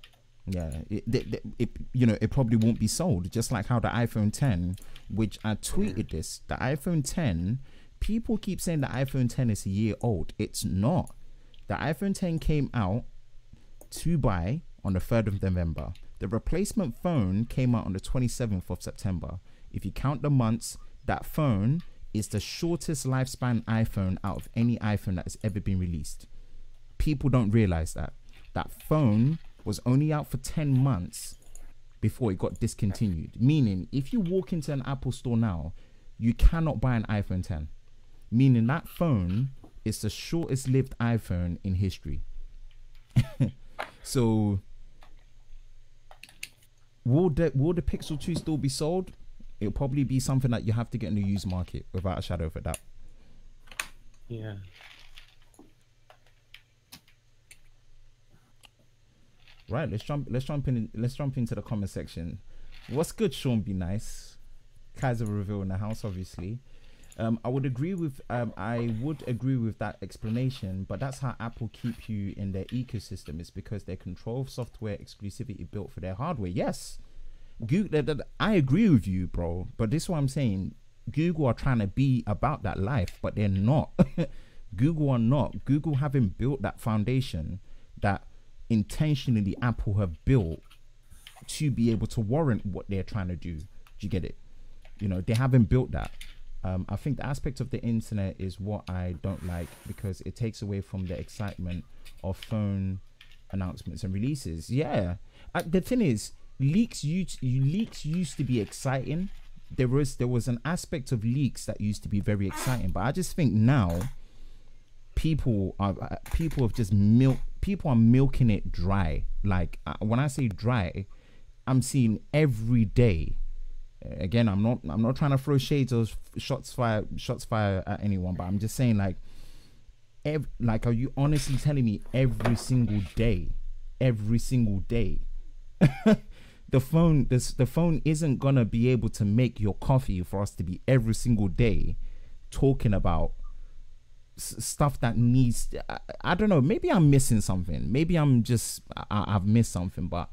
Yeah, it probably won't be sold, just like how the iPhone 10, which I tweeted this, the iPhone 10, people keep saying the iPhone 10 is a year old. It's not. The iPhone 10 came out to buy on the 3rd of November. The replacement phone came out on the 27th of September. If you count the months, that phone is the shortest lifespan iPhone out of any iPhone that has ever been released. People don't realize that. That phone was only out for 10 months before it got discontinued. Meaning, if you walk into an Apple store now, you cannot buy an iPhone 10. Meaning that phone is the shortest lived iPhone in history. So will the Pixel 2 still be sold? It'll probably be something that you have to get in the used market without a shadow of a doubt. Yeah. Right, let's jump into the comment section. What's good, Sean? Be nice. Kaiser reveal in the house, obviously. I would agree with that explanation, but that's how Apple keep you in their ecosystem. It's because they control software exclusivity built for their hardware. Yes, Google, I agree with you, bro. But this is what I'm saying. Google are trying to be about that life, but they're not. Google are not. Google haven't built that foundation that intentionally Apple have built to be able to warrant what they're trying to do. Do you get it? You know, they haven't built that. I think the aspect of the internet is what I don't like, because it takes away from the excitement of phone announcements and releases. Yeah, the thing is, leaks used to be exciting. There was an aspect of leaks that used to be very exciting, but I just think now people are milking it dry. Like when I say dry, I'm seeing every day. Again, I'm not trying to throw shades or shots fire at anyone, but I'm just saying, like, are you honestly telling me every single day the phone isn't gonna be able to make your coffee for us to be every single day talking about stuff that needs. I don't know. Maybe I'm missing something. Maybe I'm just I've missed something. But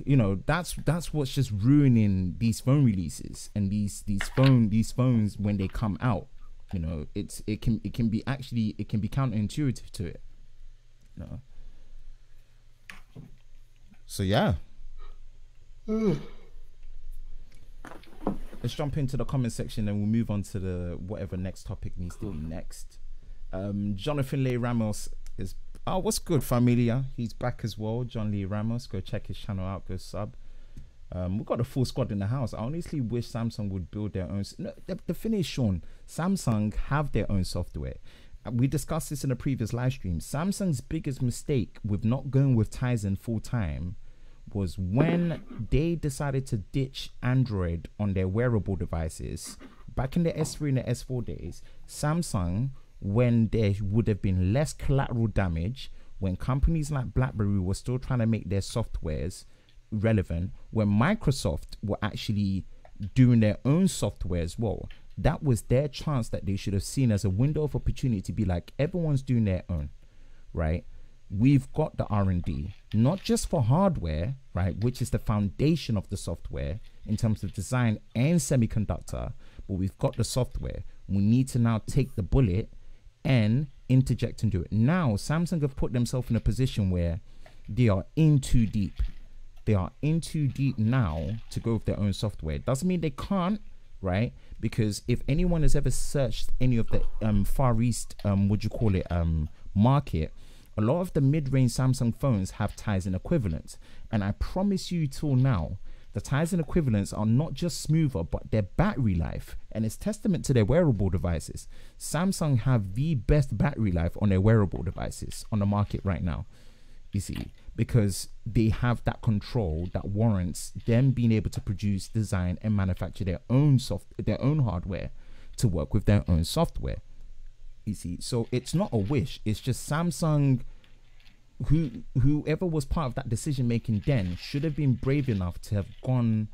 you know, that's what's just ruining these phone releases and these phones when they come out. You know, it can be counterintuitive to it. You know. So yeah. Let's jump into the comment section and we'll move on to the whatever next topic needs to be next. Jonathan Lee Ramos is what's good, familia? He's back as well. John Lee Ramos, go check his channel out, go sub. We've got a full squad in the house. I honestly wish Samsung would build their own. No, the thing is, Sean, Samsung have their own software. We discussed this in a previous live stream. Samsung's biggest mistake with not going with Tizen full time was when they decided to ditch Android on their wearable devices back in the S3 and the S4 days. Samsung, when there would have been less collateral damage, when companies like BlackBerry were still trying to make their softwares relevant, when Microsoft were actually doing their own software as well, that was their chance that they should have seen as a window of opportunity to be like, everyone's doing their own, right? We've got the R&D, not just for hardware, right, which is the foundation of the software in terms of design and semiconductor, but we've got the software. We need to now take the bullet and interject and do it. Now, Samsung have put themselves in a position where they are in too deep. They are in too deep now to go with their own software. Doesn't mean they can't, right? Because if anyone has ever searched any of the Far East, market, a lot of the mid-range Samsung phones have Tizen equivalents. And I promise you till now, the Tizen equivalents are not just smoother, but their battery life. And it's testament to their wearable devices. Samsung have the best battery life on their wearable devices on the market right now. You see, because they have that control that warrants them being able to produce, design, and manufacture their own hardware to work with their own software. You see, so it's not a wish. It's just Samsung, whoever was part of that decision making then should have been brave enough to have gone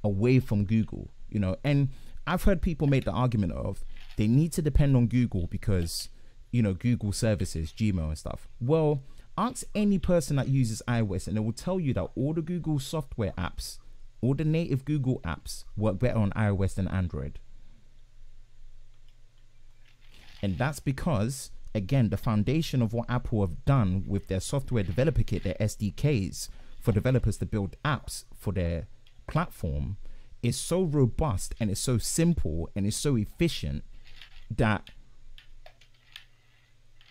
away from Google. You know, and I've heard people make the argument of they need to depend on Google because, you know, Google services, Gmail and stuff. Well, ask any person that uses iOS and it will tell you that all the Google software apps, all the native Google apps work better on iOS than Android. And that's because, again, the foundation of what Apple have done with their software developer kit, their SDKs for developers to build apps for their platform, is so robust and it's so simple and it's so efficient that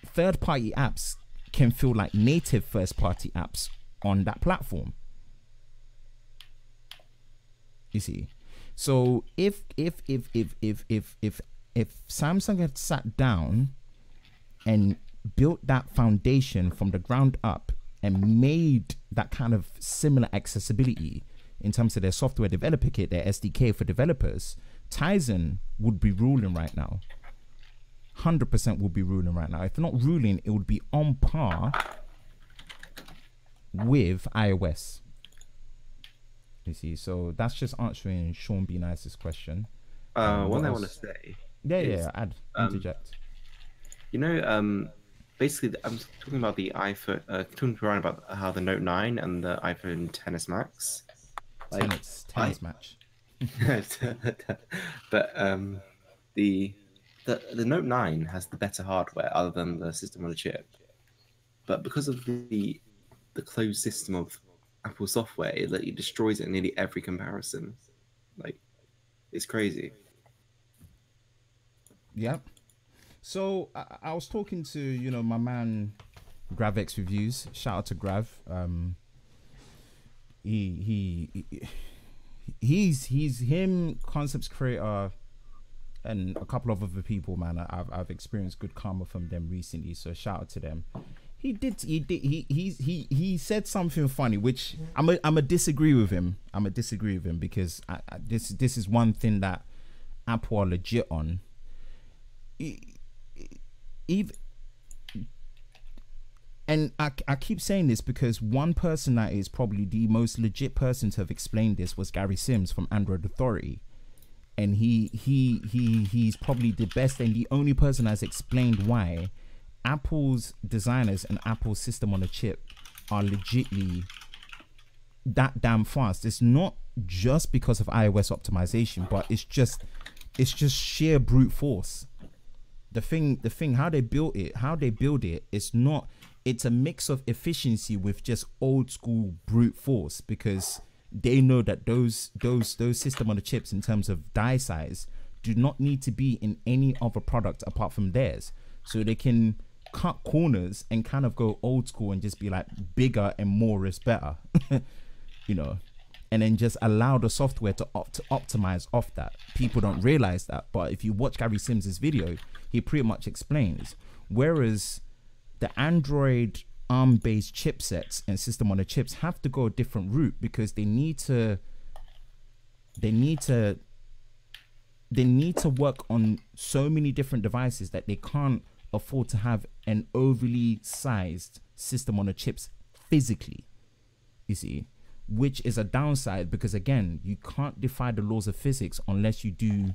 third-party apps can feel like native first-party apps on that platform. You see, so if Samsung had sat down and built that foundation from the ground up and made that kind of similar accessibility in terms of their software developer kit, their SDK for developers, Tizen would be ruling right now. 100% will be ruling right now. If not ruling, it would be on par with iOS. You see, so that's just answering Sean B. Nice's question. One thing I want to say. Add, interject. You know, basically, I'm talking about the iPhone, talking around about how the Note 9 and the iPhone XS Max. Like, tennis match. But the Note 9 has the better hardware other than the system on a chip. But because of the closed system of Apple software, it destroys it in nearly every comparison. Like, it's crazy. Yep. So I was talking to, you know, my man GravX Reviews. Shout out to Grav. He's him, Concepts Creator, and a couple of other people, man. I've experienced good karma from them recently, so shout out to them. He said something funny, which I'm a disagree with him. Because this is one thing that Apple are legit on. And I keep saying this because one person that is probably the most legit person to have explained this was Gary Sims from Android Authority. And he's probably the best and the only person that's explained why Apple's designers and Apple's system on a chip are legitly that damn fast. It's not just because of iOS optimization, but it's just sheer brute force. The thing how they build it, it's a mix of efficiency with just old school brute force, because they know that those system on the chips in terms of die size do not need to be in any other product apart from theirs, so they can cut corners and kind of go old school and just be like bigger and more is better. You know, and then just allow the software to optimize off that. People don't realize that, but if you watch Gary Sims's video, he pretty much explains. Whereas the Android ARM-based chipsets and system on the chips have to go a different route, because they need to work on so many different devices that they can't afford to have an overly sized system on the chips physically, you see, which is a downside, because again, you can't defy the laws of physics unless you do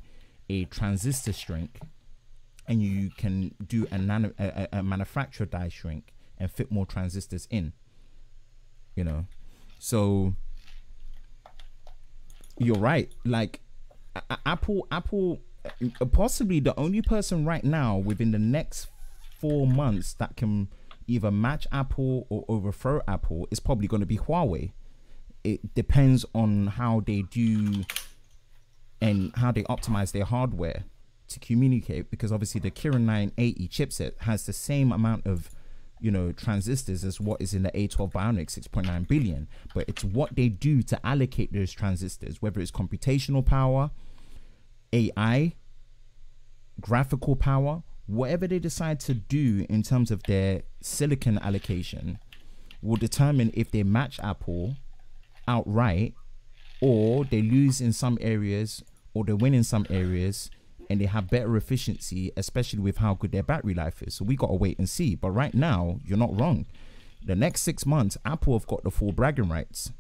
a transistor shrink, and you can do a manufacturer die shrink and fit more transistors in, you know. So you're right, like Apple possibly the only person right now within the next 4 months that can either match Apple or overthrow Apple is probably going to be Huawei. It depends on how they do and how they optimize their hardware to communicate, because obviously the Kirin 980 chipset has the same amount of, you know, transistors as what is in the A12 Bionic 6.9 billion, but it's what they do to allocate those transistors, whether it's computational power, AI, graphical power, whatever they decide to do in terms of their silicon allocation will determine if they match Apple outright, or they lose in some areas, or they win in some areas, and they have better efficiency, especially with how good their battery life is. So we got to wait and see. But right now, you're not wrong. The next 6 months, Apple have got the full bragging rights.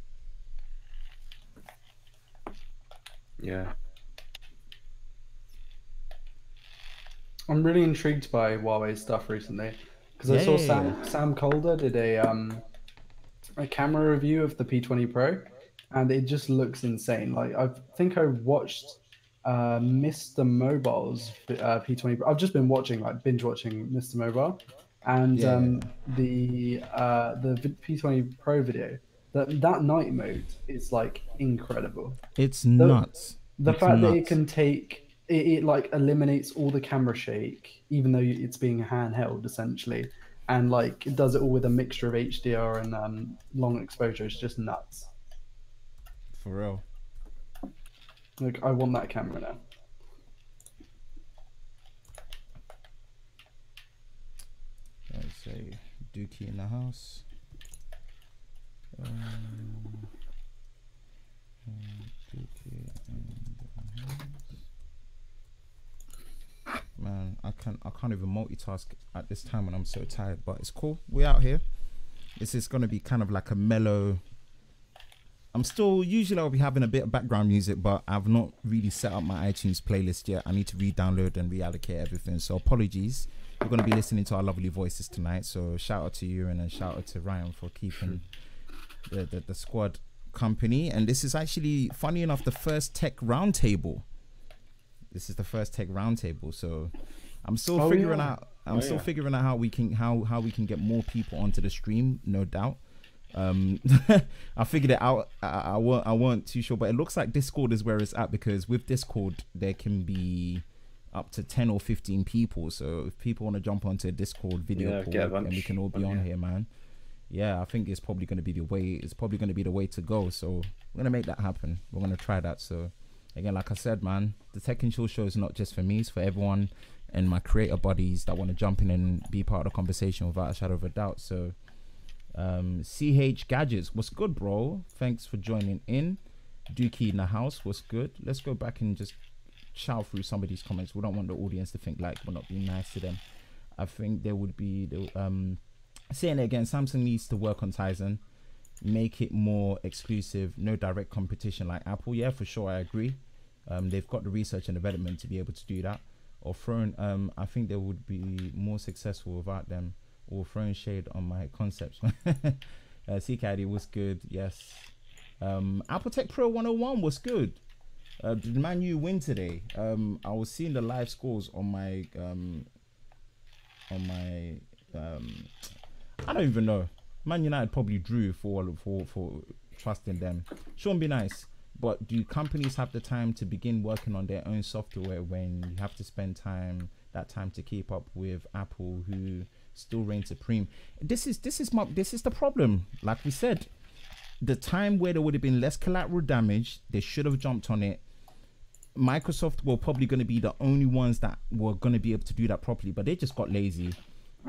Yeah. I'm really intrigued by Huawei stuff recently, because I saw Sam Calder did a camera review of the P20 Pro, and it just looks insane. Like, I think I watched Mr. Mobile's P20 Pro. I've just been watching, like, binge watching Mr. Mobile, and the P20 Pro video. That night mode is like incredible. It's nuts. The fact that it can take it like eliminates all the camera shake, even though it's being handheld essentially, and like it does it all with a mixture of HDR and long exposure. It's just nuts. For real. Like, I want that camera now. Let's say Dookie in the house. Dookie in the house. Man, I can't even multitask at this time when I'm so tired, but it's cool. We're out here. This is gonna be kind of like a mellow. Usually I'll be having a bit of background music, but I've not really set up my iTunes playlist yet. I need to re-download and reallocate everything. So apologies. You're going to be listening to our lovely voices tonight. So shout out to you, and then shout out to Ryan for keeping the squad company. And this is actually, funny enough, the first tech roundtable. This is the first tech roundtable. So I'm still figuring out. I'm still figuring out how we can get more people onto the stream. No doubt. I figured it out. I weren't too sure, but it looks like Discord is where it's at, because with Discord there can be up to 10 or 15 people. So if people want to jump onto a Discord video call, and we can all be on here, man. Yeah, I think it's probably going to be the way. It's probably going to be the way to go. So we're gonna make that happen. We're gonna try that. So again, like I said, man, the Tech and Chill show is not just for me. It's for everyone and my creator buddies that want to jump in and be part of the conversation without a shadow of a doubt. So CH Gadgets, what's good, bro? Thanks for joining in. Dookie in the house, what's good? Let's go back and just chow through some of these comments. We don't want the audience to think like we're not being nice to them. I think there would be saying it again, Samsung needs to work on Tizen, make it more exclusive, no direct competition like Apple. Yeah, for sure, I agree. They've got the research and development to be able to do that. Or throwing, I think they would be more successful without them. Or throwing shade on my concepts. CKD was good, yes. Apple Tech Pro 101 was good. Did Man U win today? I was seeing the live scores on my I don't even know. Man United probably drew for trusting them. Shouldn't be nice. But do companies have the time to begin working on their own software when you have to spend that time to keep up with Apple, who still reign supreme? This is the problem. Like we said, the time where there would have been less collateral damage, they should have jumped on it. Microsoft were probably going to be the only ones that were going to be able to do that properly, but they just got lazy.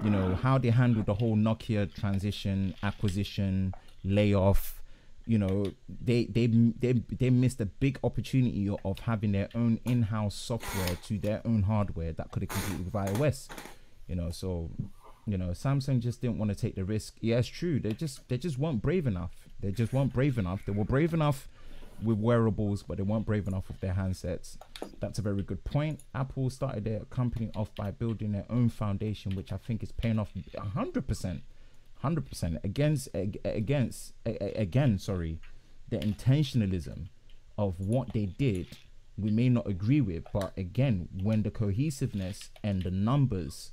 You know how they handled the whole Nokia transition, acquisition, layoff. You know, they missed a big opportunity of having their own in-house software to their own hardware that could have competed with iOS. You know, so Samsung just didn't want to take the risk. Yeah, it's true. They just weren't brave enough. They just weren't brave enough. They were brave enough with wearables, but they weren't brave enough with their handsets. That's a very good point. Apple started their company off by building their own foundation, which I think is paying off 100%. 100% again, sorry, the intentionalism of what they did, we may not agree with, but again, when the cohesiveness and the numbers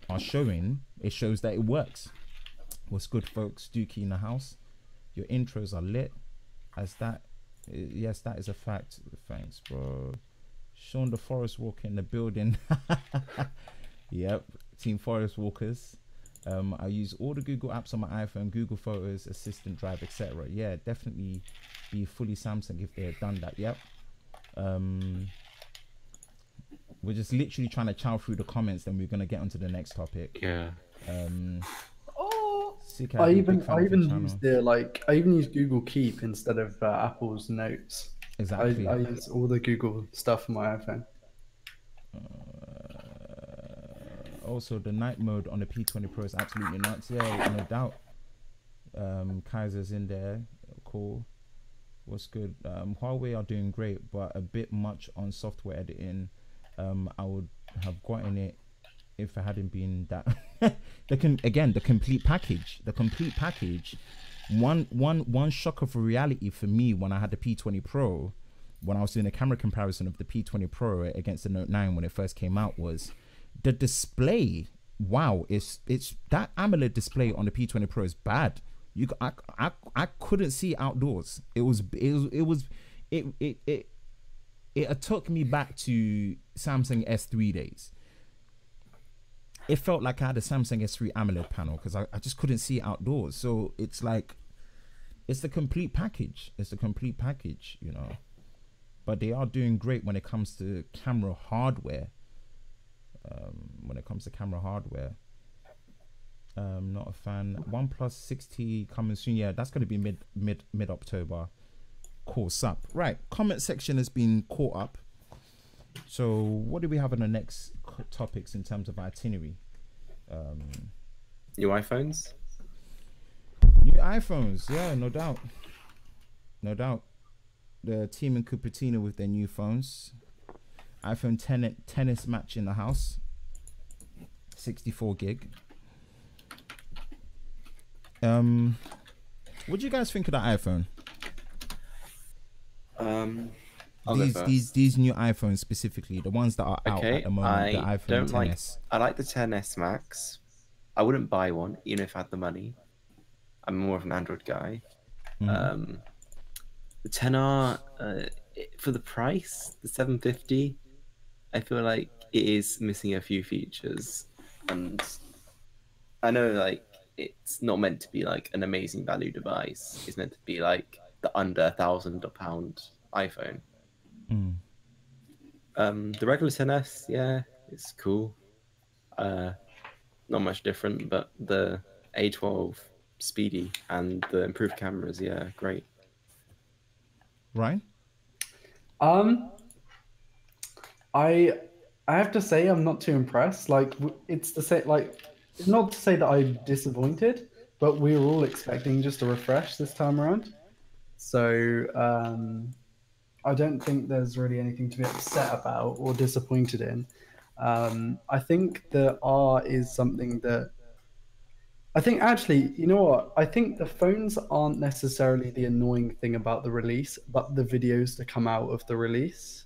are showing, it shows that it works. What's good, folks? Dookie in the house. Your intros are lit. Yes, that is a fact. Thanks, bro. Sean the Forest Walker in the building. Yep, Team Forest Walkers. I use all the Google apps on my iPhone, Google Photos, Assistant, Drive, etc. Yeah, definitely be fully Samsung if they had done that. Yep. We're just literally trying to chow through the comments, then we're gonna get onto the next topic. Yeah. I even use Google Keep instead of Apple's Notes. Exactly. I use all the Google stuff on my iPhone. Also, the night mode on the P20 Pro is absolutely nuts. Yeah, no doubt. Kaiser's in there. Cool. What's good? Huawei are doing great, but a bit much on software editing. I would have gotten it if it hadn't been that. The complete package. One shocker for reality for me when I had the P20 Pro, when I was doing a camera comparison of the P20 Pro against the Note 9 when it first came out, was the display. Wow, it's that AMOLED display on the P20 Pro is bad. I couldn't see outdoors. It took me back to Samsung S3 days. It felt like I had a Samsung S3 AMOLED panel because I just couldn't see outdoors. So it's like, it's the complete package. It's the complete package, you know. But they are doing great when it comes to camera hardware. Not a fan. OnePlus 6T coming soon. Yeah, that's going to be mid October. Course up. Right, comment section has been caught up. So what do we have on the next topics in terms of itinerary? New iPhones? New iPhones, yeah, no doubt. No doubt. The team in Cupertino with their new phones. iPhone 10 tennis match in the house. 64 gig. What do you guys think of the iPhone? These new iPhones specifically, the ones that are out at the moment, the iPhone XS. I like the XS Max. I wouldn't buy one even if I had the money. I'm more of an Android guy. The XR, for the price, the 750, I feel like it is missing a few features, and I know like it's not meant to be like an amazing value device. It's meant to be like the under £1,000 iPhone. The regular XS, yeah, it's cool. Not much different, but the A12 speedy and the improved cameras, yeah, great. Right? I have to say I'm not too impressed. Like it's the same. Like not to say that I'm disappointed, but we were all expecting just a refresh this time around. So I don't think there's really anything to be upset about or disappointed in. I think the R is something that I think actually, you know what? I think the phones aren't necessarily the annoying thing about the release, but the videos that come out of the release.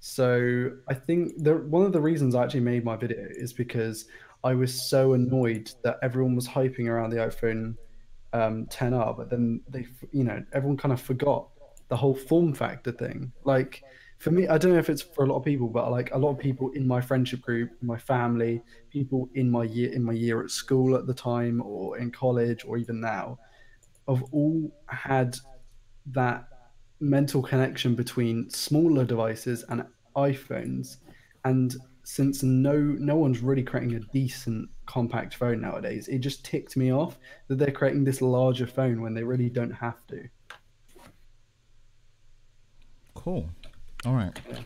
So I think one of the reasons I actually made my video is because I was so annoyed that everyone was hyping around the iPhone 10R, but then everyone kind of forgot the whole form factor thing. Like for me, I don't know if it's for a lot of people, but like a lot of people in my friendship group, my family, people in my year at school at the time, or in college, or even now, have all had that mental connection between smaller devices and iPhones. And since no one's really creating a decent compact phone nowadays, it just ticked me off that they're creating this larger phone when they really don't have to. Cool. All right. Yeah.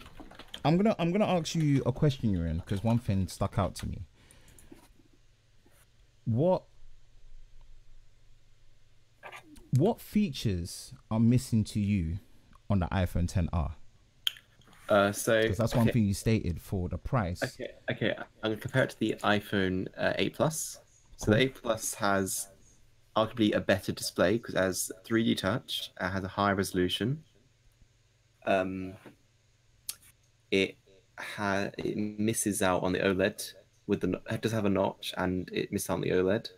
I'm gonna ask you a question, Yurin, because one thing stuck out to me. What features are missing to you on the iPhone 10R? Because that's one thing you stated for the price. Okay. I'm gonna compare it to the iPhone 8 Plus. So the 8 Plus has arguably a better display because it has 3D touch. It has a high resolution. It misses out on the OLED it does have a notch, and it misses out on the OLED,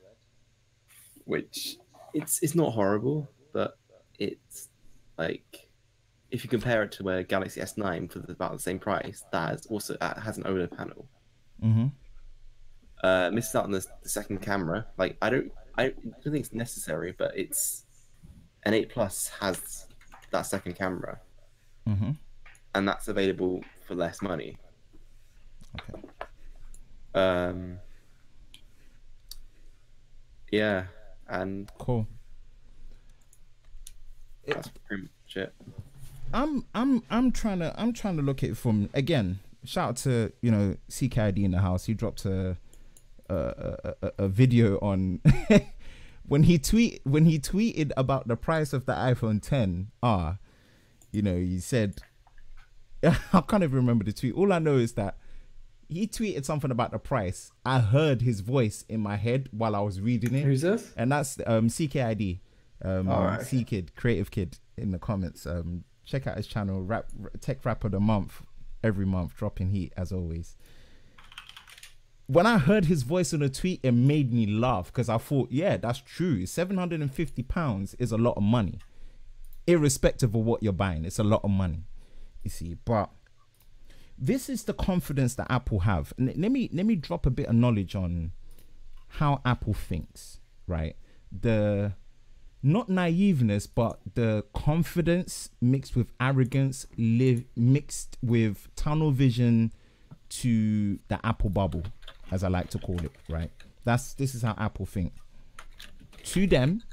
which it's not horrible, but it's like if you compare it to a Galaxy S9 for about the same price, that has an OLED panel. Mm-hmm. Misses out on the second camera. Like I don't think it's necessary, but an 8 Plus has that second camera. Mm-hmm. And that's available for less money. Okay. Yeah, and cool. That's pretty much it. I'm trying to look at it from, again, shout out to CKID in the house. He dropped a video on when he tweeted about the price of the iPhone 10R. He said, I can't even remember the tweet. All I know is that he tweeted something about the price. I heard his voice in my head while I was reading it. Who's this? And that's CKID, right. C-Kid, Creative Kid in the comments. Check out his channel, Tech Rap of the Month, every month, dropping heat as always. When I heard his voice on the tweet, it made me laugh because I thought, yeah, that's true. £750 is a lot of money. Irrespective of what you're buying, it's a lot of money. You see, but this is the confidence that Apple have. And let me drop a bit of knowledge on how Apple thinks, right? The not naiveness, but the confidence mixed with arrogance, mixed with tunnel vision to the Apple bubble, as I like to call it, right? This is how Apple think. To them,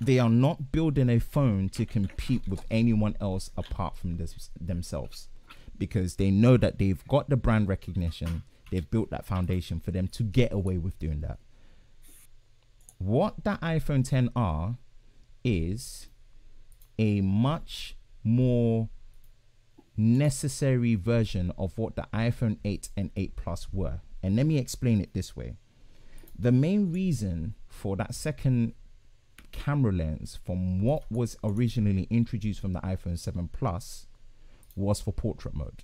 they are not building a phone to compete with anyone else apart from themselves, because they know that they've got the brand recognition. They've built that foundation for them to get away with doing that. What the iPhone 10R is a much more necessary version of what the iPhone 8 and 8 Plus were. And let me explain it this way. The main reason for that second camera lens from what was originally introduced from the iPhone 7 Plus was for portrait mode.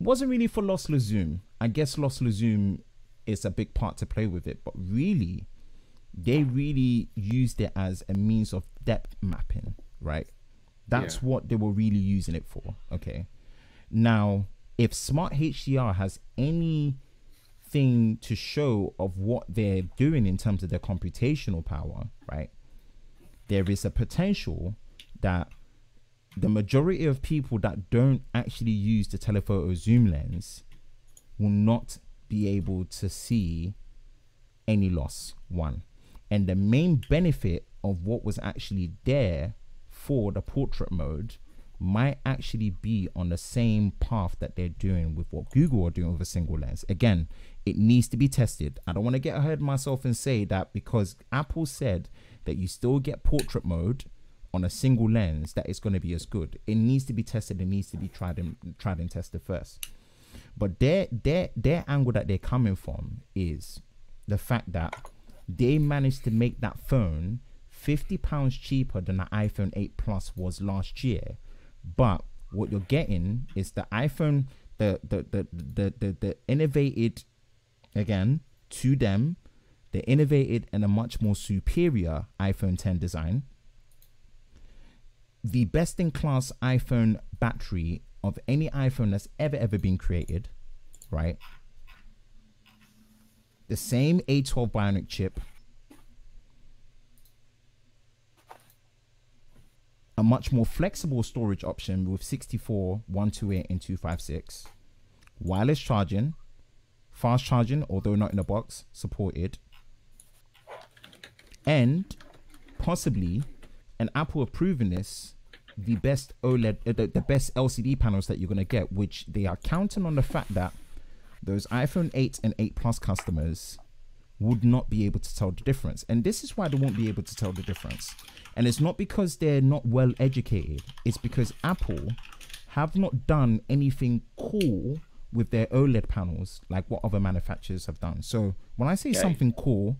It wasn't really for lossless zoom. I guess lossless zoom is a big part to play with it, but really they really used it as a means of depth mapping, right? That's what they were really using it for. Okay, now if Smart HDR has anything to show of what they're doing in terms of their computational power, right, there is a potential that the majority of people that don't actually use the telephoto zoom lens will not be able to see any loss, one. And the main benefit of what was actually there for the portrait mode might actually be on the same path that they're doing with what Google are doing with a single lens. Again, it needs to be tested. I don't want to get ahead of myself and say that because Apple said that you still get portrait mode on a single lens, that it's going to be as good. It needs to be tested. It needs to be tried and tested first. But their angle that they're coming from is the fact that they managed to make that phone £50 cheaper than the iPhone 8 Plus was last year. But what you're getting is the iPhone, the innovated, again, to them, they innovated in a much more superior iPhone 10 design. The best in class iPhone battery of any iPhone that's ever been created, right? The same A12 Bionic chip, a much more flexible storage option with 64, 128, and 256, wireless charging, fast charging, although not in the box, supported, and possibly, and Apple have proven this, the best OLED, the best LCD panels that you're going to get, which they are counting on the fact that those iPhone 8 and 8 Plus customers would not be able to tell the difference. And this is why they won't be able to tell the difference. And it's not because they're not well educated. It's because Apple have not done anything cool with their OLED panels like what other manufacturers have done. So when I say something cool,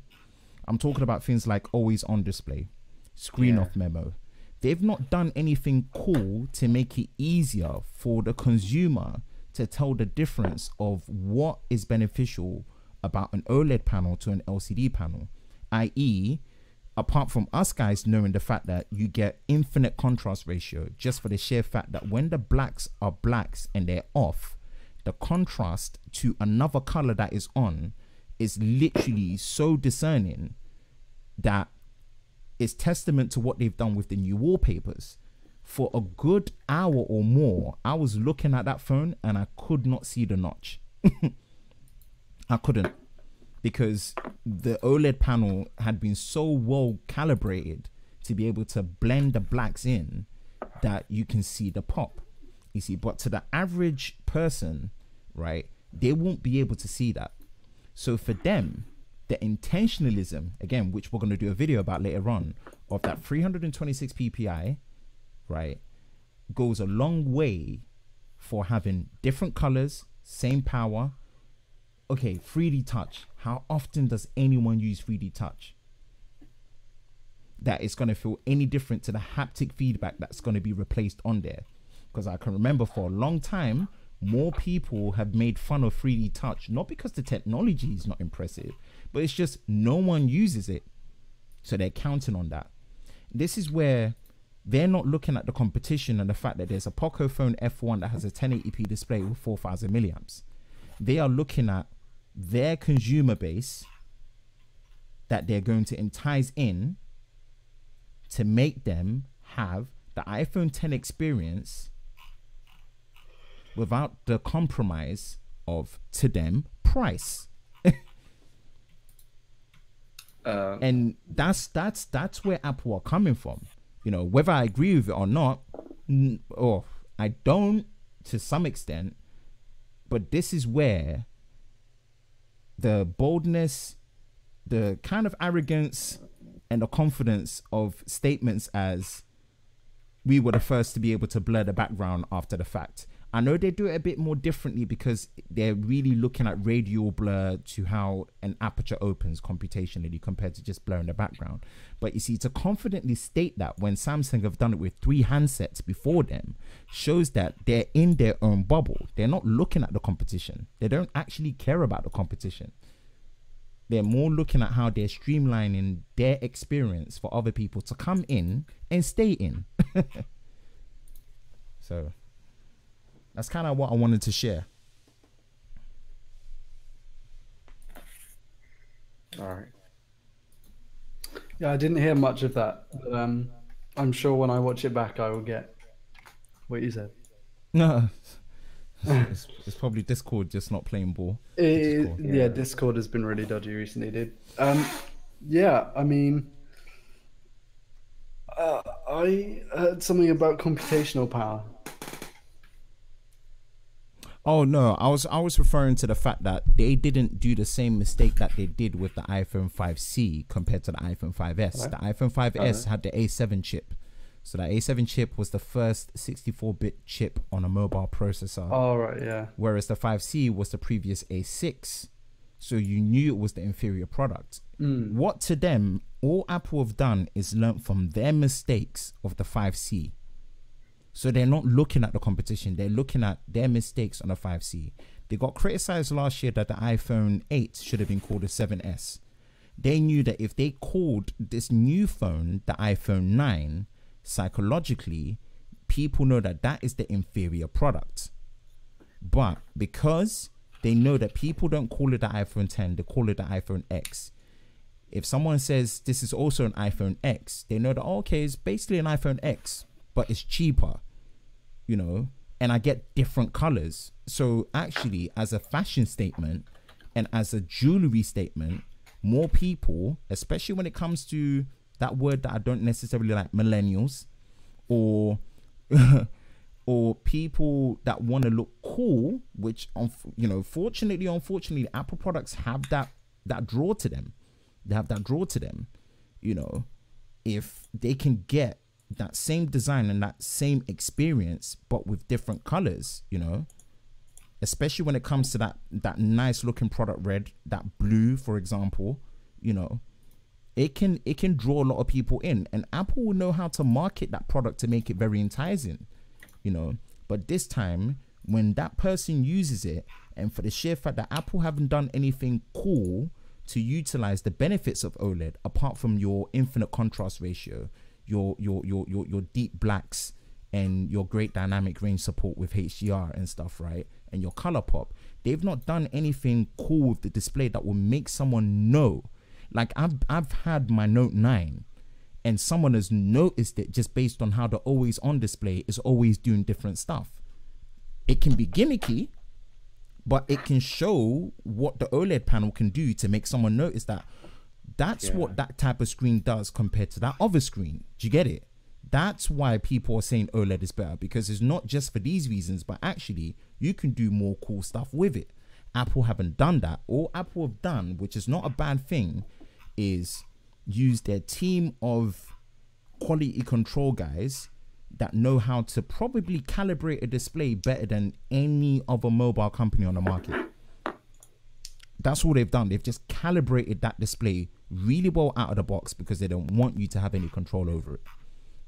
I'm talking about things like always on display, screen off memo. They've not done anything cool to make it easier for the consumer to tell the difference of what is beneficial about an OLED panel to an LCD panel, i.e., apart from us guys knowing the fact that you get infinite contrast ratio, just for the sheer fact that when the blacks are blacks and they're off, the contrast to another color that is on is literally so discerning that it's testament to what they've done with the new wallpapers. For a good hour or more, I was looking at that phone and I could not see the notch. I couldn't, because the OLED panel had been so well calibrated to be able to blend the blacks in that you can see the pop. You see, but to the average person, right, they won't be able to see that. So for them, the intentionalism, again, which we're going to do a video about later on, of that 326 ppi, right, goes a long way for having different colors, same power. Okay, 3D touch. How often does anyone use 3D touch? That it's going to feel any different to the haptic feedback that's going to be replaced on there. Because I can remember for a long time, more people have made fun of 3D touch, not because the technology is not impressive, but it's just no one uses it. So they're counting on that. This is where they're not looking at the competition and the fact that there's a Poco phone F1 that has a 1080p display with 4000 milliamps. They are looking at their consumer base that they're going to entice in to make them have the iPhone 10 experience without the compromise of, to them, price. And that's where Apple are coming from. You know, whether I agree with it or not, or I don't to some extent, but this is where the boldness, the kind of arrogance and the confidence of statements as we were the first to be able to blur the background after the fact. I know they do it a bit more differently because they're really looking at radial blur to how an aperture opens computationally compared to just blurring the background. But you see, to confidently state that when Samsung have done it with 3 handsets before them shows that they're in their own bubble. They're not looking at the competition. They don't actually care about the competition. They're more looking at how they're streamlining their experience for other people to come in and stay in. So that's kind of what I wanted to share. All right. Yeah, I didn't hear much of that, but I'm sure when I watch it back, I will get what you said. No, it's probably Discord just not playing ball. Yeah, Discord has been really dodgy recently, dude. Yeah, I mean, I heard something about computational power, Oh no, I was referring to the fact that they didn't do the same mistake that they did with the iPhone 5C compared to the iPhone 5S. Hello? The iPhone 5S Hello? had the A7 chip. So that A7 chip was the first 64-bit chip on a mobile processor. Oh right, yeah. Whereas the 5C was the previous A6. So you knew it was the inferior product. What to them, all Apple have done is learnt from their mistakes of the 5C. So they're not looking at the competition. They're looking at their mistakes on the 5C. They got criticized last year that the iPhone 8 should have been called a 7S. They knew that if they called this new phone the iPhone 9, psychologically, people know that that is the inferior product. But because they know that people don't call it the iPhone 10, they call it the iPhone X. If someone says this is also an iPhone X, they know that, okay, it's basically an iPhone X, but it's cheaper, you know, and I get different colors. So actually, as a fashion statement and as a jewelry statement, more people, especially when it comes to that word that I don't necessarily like, millennials, or or people that want to look cool, which, you know, unfortunately, Apple products have that draw to them. They have that draw to them, you know. If they can get that same design and that same experience, but with different colors, you know, especially when it comes to that nice looking product red, that blue, for example, you know, it can draw a lot of people in, and Apple will know how to market that product to make it very enticing, you know. But this time, when that person uses it, and for the sheer fact that Apple haven't done anything cool to utilize the benefits of OLED apart from your infinite contrast ratio, your deep blacks, and your great dynamic range support with HDR and stuff, right? And your color pop, they've not done anything cool with the display that will make someone know. Like I've had my Note 9 and someone has noticed it just based on how the always on display is always doing different stuff. It can be gimmicky, but it can show what the OLED panel can do to make someone notice that that's what that type of screen does compared to that other screen. Do you get it? That's why people are saying OLED is better, because it's not just for these reasons, but actually you can do more cool stuff with it. Apple haven't done that. All Apple have done, which is not a bad thing, is use their team of quality control guys that know how to probably calibrate a display better than any other mobile company on the market. That's all they've done. They've just calibrated that display really well out of the box because they don't want you to have any control over it.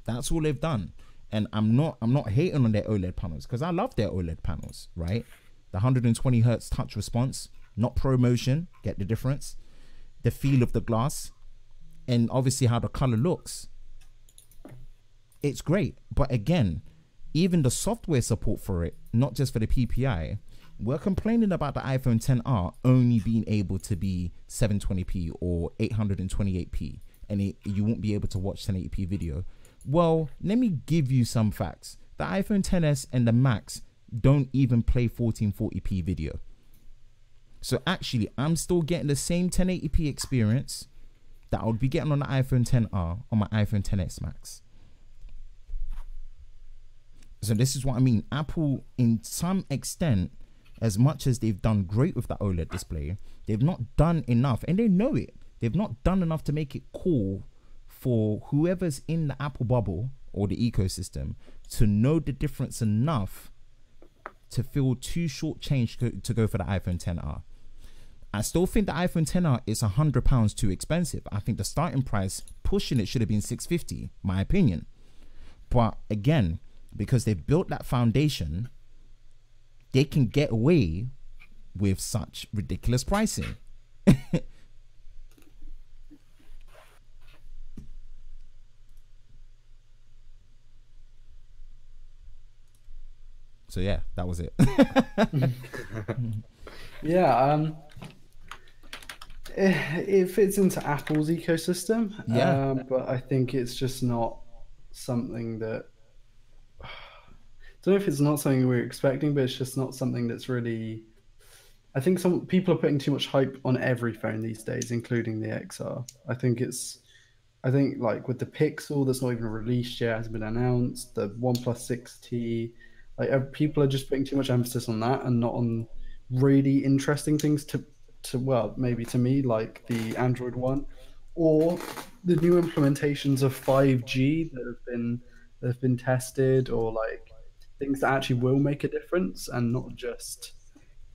That's all they've done. And I'm not hating on their OLED panels, because I love their OLED panels, right? The 120 hertz touch response, not pro motion, get the difference. The feel of the glass, and obviously how the color looks. It's great. But again, even the software support for it, not just for the PPI, we're complaining about the iPhone XR only being able to be 720p or 828p, and you won't be able to watch 1080p video. Well, let me give you some facts. The iPhone XS and the Max don't even play 1440p video. So actually, I'm still getting the same 1080p experience that I would be getting on the iPhone XR on my iPhone XS Max. So this is what I mean. Apple, in some extent, as much as they've done great with that OLED display, they've not done enough, and they know it. They've not done enough to make it cool for whoever's in the Apple bubble or the ecosystem to know the difference enough to feel too shortchanged to go for the iPhone XR. I still think the iPhone XR is £100 too expensive. I think the starting price pushing it should have been $650, my opinion. But again, because they've built that foundation, they can get away with such ridiculous pricing. So yeah, that was it. Yeah, it fits into Apple's ecosystem. Yeah. But I think it's just not something that, I don't know if it's not something we're expecting, but it's just not something that's really, I think some people are putting too much hype on every phone these days, including the XR. I think like with the Pixel that's not even released yet, has been announced, the OnePlus 6T, Like people are just putting too much emphasis on that and not on really interesting things to well, maybe to me, like the Android one, or the new implementations of 5G that have been tested, or like things that actually will make a difference and not just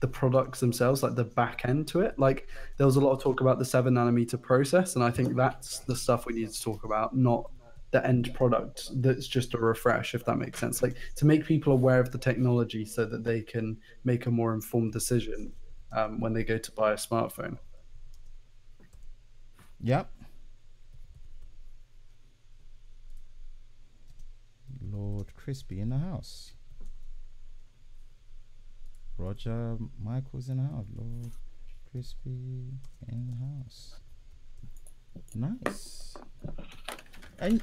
the products themselves, like the back end to it. Like there was a lot of talk about the 7 nanometer process, and I think that's the stuff we need to talk about, not the end product that's just a refresh, if that makes sense. Like to make people aware of the technology so that they can make a more informed decision when they go to buy a smartphone. Yep. Lord Crispy in the house. Roger Michael's in the house. Lord Crispy in the house. Nice. And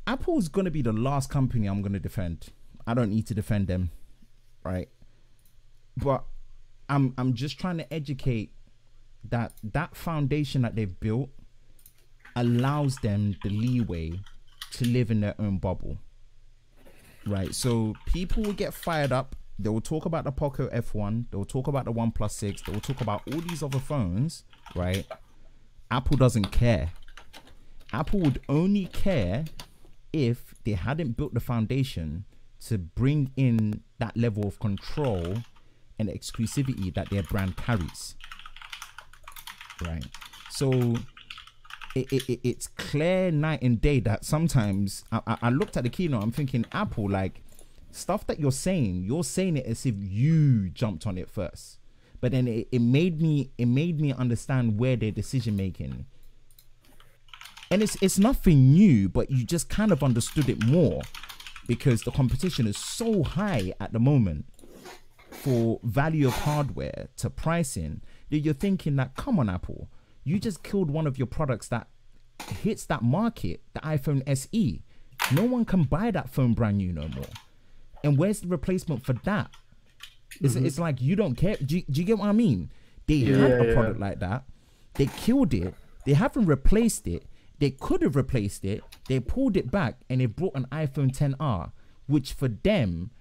Apple's gonna be the last company I'm gonna defend. I don't need to defend them, right? But I'm just trying to educate that foundation that they've built allows them the leeway to live in their own bubble, right? So people will get fired up. They will talk about the Poco F1. They will talk about the OnePlus 6. They will talk about all these other phones, right? Apple doesn't care. Apple would only care if they hadn't built the foundation to bring in that level of control and exclusivity that their brand carries, right? So it's clear night and day that sometimes I looked at the keynote, I'm thinking, Apple, like, stuff that you're saying it as if you jumped on it first. But then it made me understand where their decision making. And it's nothing new, but you just kind of understood it more because the competition is so high at the moment for value of hardware to pricing that you're thinking that, come on, Apple, you just killed one of your products that hits that market, the iPhone SE. No one can buy that phone brand new no more. And where's the replacement for that? It's like you don't care. Do you get what I mean? They had a product like that. They killed it. They haven't replaced it. They could have replaced it. They pulled it back and they brought an iPhone XR, which for them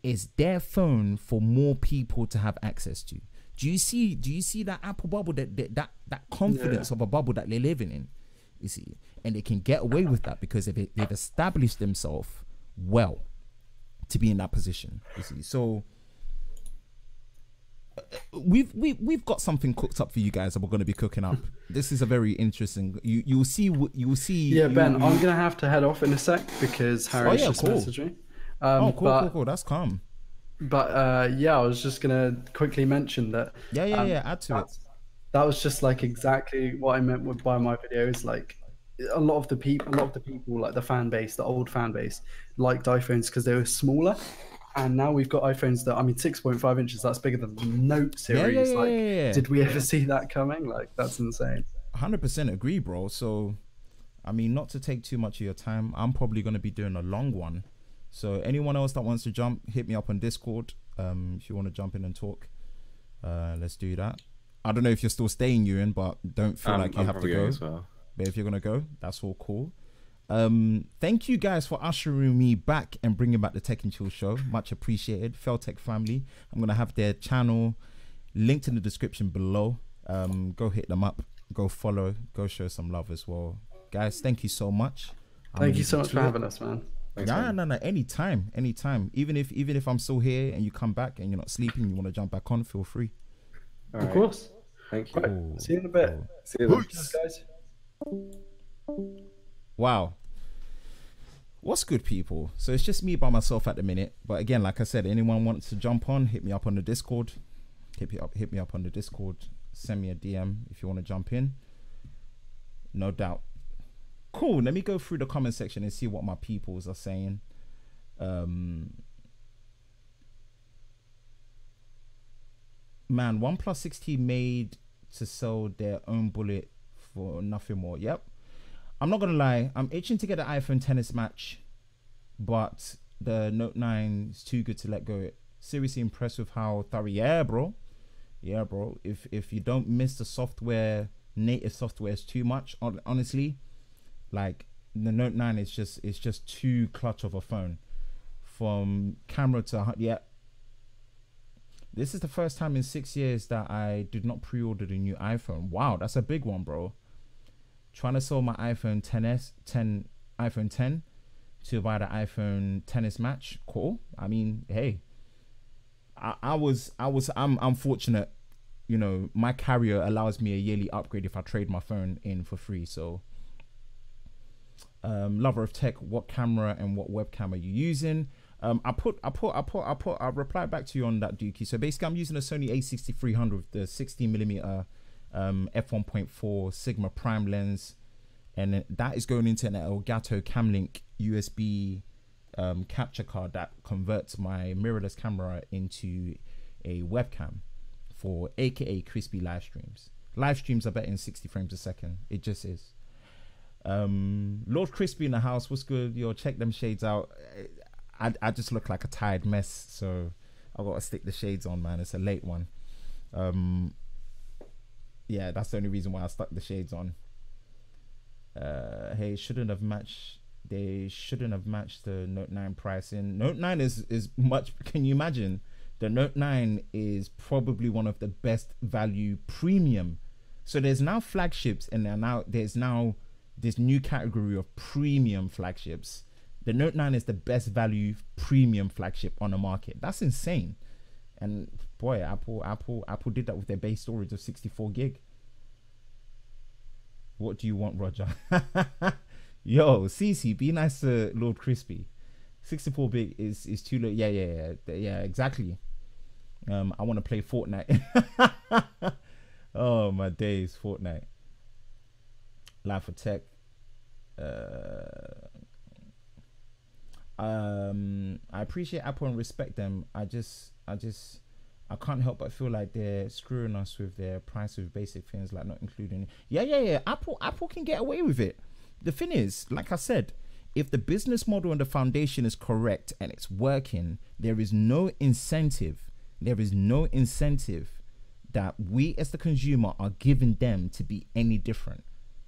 is their phone for more people to have access to. Do you see that Apple bubble, that confidence of a bubble that they're living in? You see, and they can get away with that because they've established themselves well to be in that position. You see, so we've got something cooked up for you guys that we're going to be cooking up. This is a very interesting. You'll see. Yeah, Ben, I'm gonna have to head off in a sec because Harry's just messaged me. Cool. That's calm. But I was just gonna quickly mention that. Add to it. That was just like exactly what I meant by my videos. Like a lot of the people, like the fan base, the old fan base, liked iPhones because they were smaller. And now we've got iPhones that, 6.5 inches, that's bigger than the Note series. Did we ever see that coming? Like, that's insane. 100% agree, bro. So, not to take too much of your time, I'm probably going to be doing a long one. So, anyone else that wants to jump, hit me up on Discord. If you want to jump in and talk, let's do that. I don't know if you're still staying, Ewan, but don't feel like you have to go. As well. But if you're going to go, that's all cool. Thank you guys for ushering me back and bringing back the Tech and Chill show. Much appreciated. Feltech family. I'm going to have their channel linked in the description below. Go hit them up. Go follow. Go show some love as well. Guys, thank you so much. Thank you so much for having us, man. Thanks, no. Anytime. Even if I'm still here and you come back and you're not sleeping, you want to jump back on, feel free. All right. Of course. Thank you. Cool. See you in a bit. Cool. See you later, guys. Wow. What's good, people? So it's just me by myself at the minute. But again, like I said, anyone wants to jump on, hit me up on the Discord. Hit me up on the Discord. Send me a DM if you want to jump in. No doubt. Cool. Let me go through the comment section and see what my peoples are saying. Man, OnePlus 6T made to sell their own bullet for nothing more. Yep. I'm not gonna lie, I'm itching to get an iPhone XS match, but the Note 9 is too good to let go. Seriously impressed with how thorough. Yeah, bro. If you don't miss the software, native software is too much. Honestly, like the Note 9 is just too clutch of a phone. From camera to yeah. This is the first time in 6 years that I did not pre-order the new iPhone. Wow, that's a big one, bro. Trying to sell my iPhone 10 to buy the iPhone XS Max. Cool. I mean, hey, I'm fortunate. You know, my carrier allows me a yearly upgrade if I trade my phone in for free. So, lover of tech, what camera and what webcam are you using? I'll reply back to you on that, Dookie. So basically, I'm using a Sony a6300 with the 16mm f1.4 Sigma prime lens, and that is going into an Elgato Camlink USB capture card that converts my mirrorless camera into a webcam for aka crispy live streams. Live streams are better in 60 frames a second. It just is. Lord Crispy in the house, what's good? Yo, check them shades out. I just look like a tired mess, so I gotta stick the shades on, man. It's a late one. Yeah, that's the only reason why I stuck the shades on. Hey, they shouldn't have matched the Note 9 pricing. Note 9 is much. Can you imagine? The Note 9 is probably one of the best value premium. So there's now flagships, and there's now this new category of premium flagships. The Note 9 is the best value premium flagship on the market. That's insane. And boy, Apple did that with their base storage of 64 gig. What do you want, Roger? Yo, CC, be nice to Lord Crispy. 64 big is too low. Yeah, exactly. I want to play Fortnite. Oh my days, Fortnite. Life for Tech. I appreciate Apple and respect them. I can't help but feel like they're screwing us with their price with basic things like not including. Yeah. Apple can get away with it. The thing is, like I said, if the business model and the foundation is correct and it's working, there is no incentive that we as the consumer are giving them to be any different,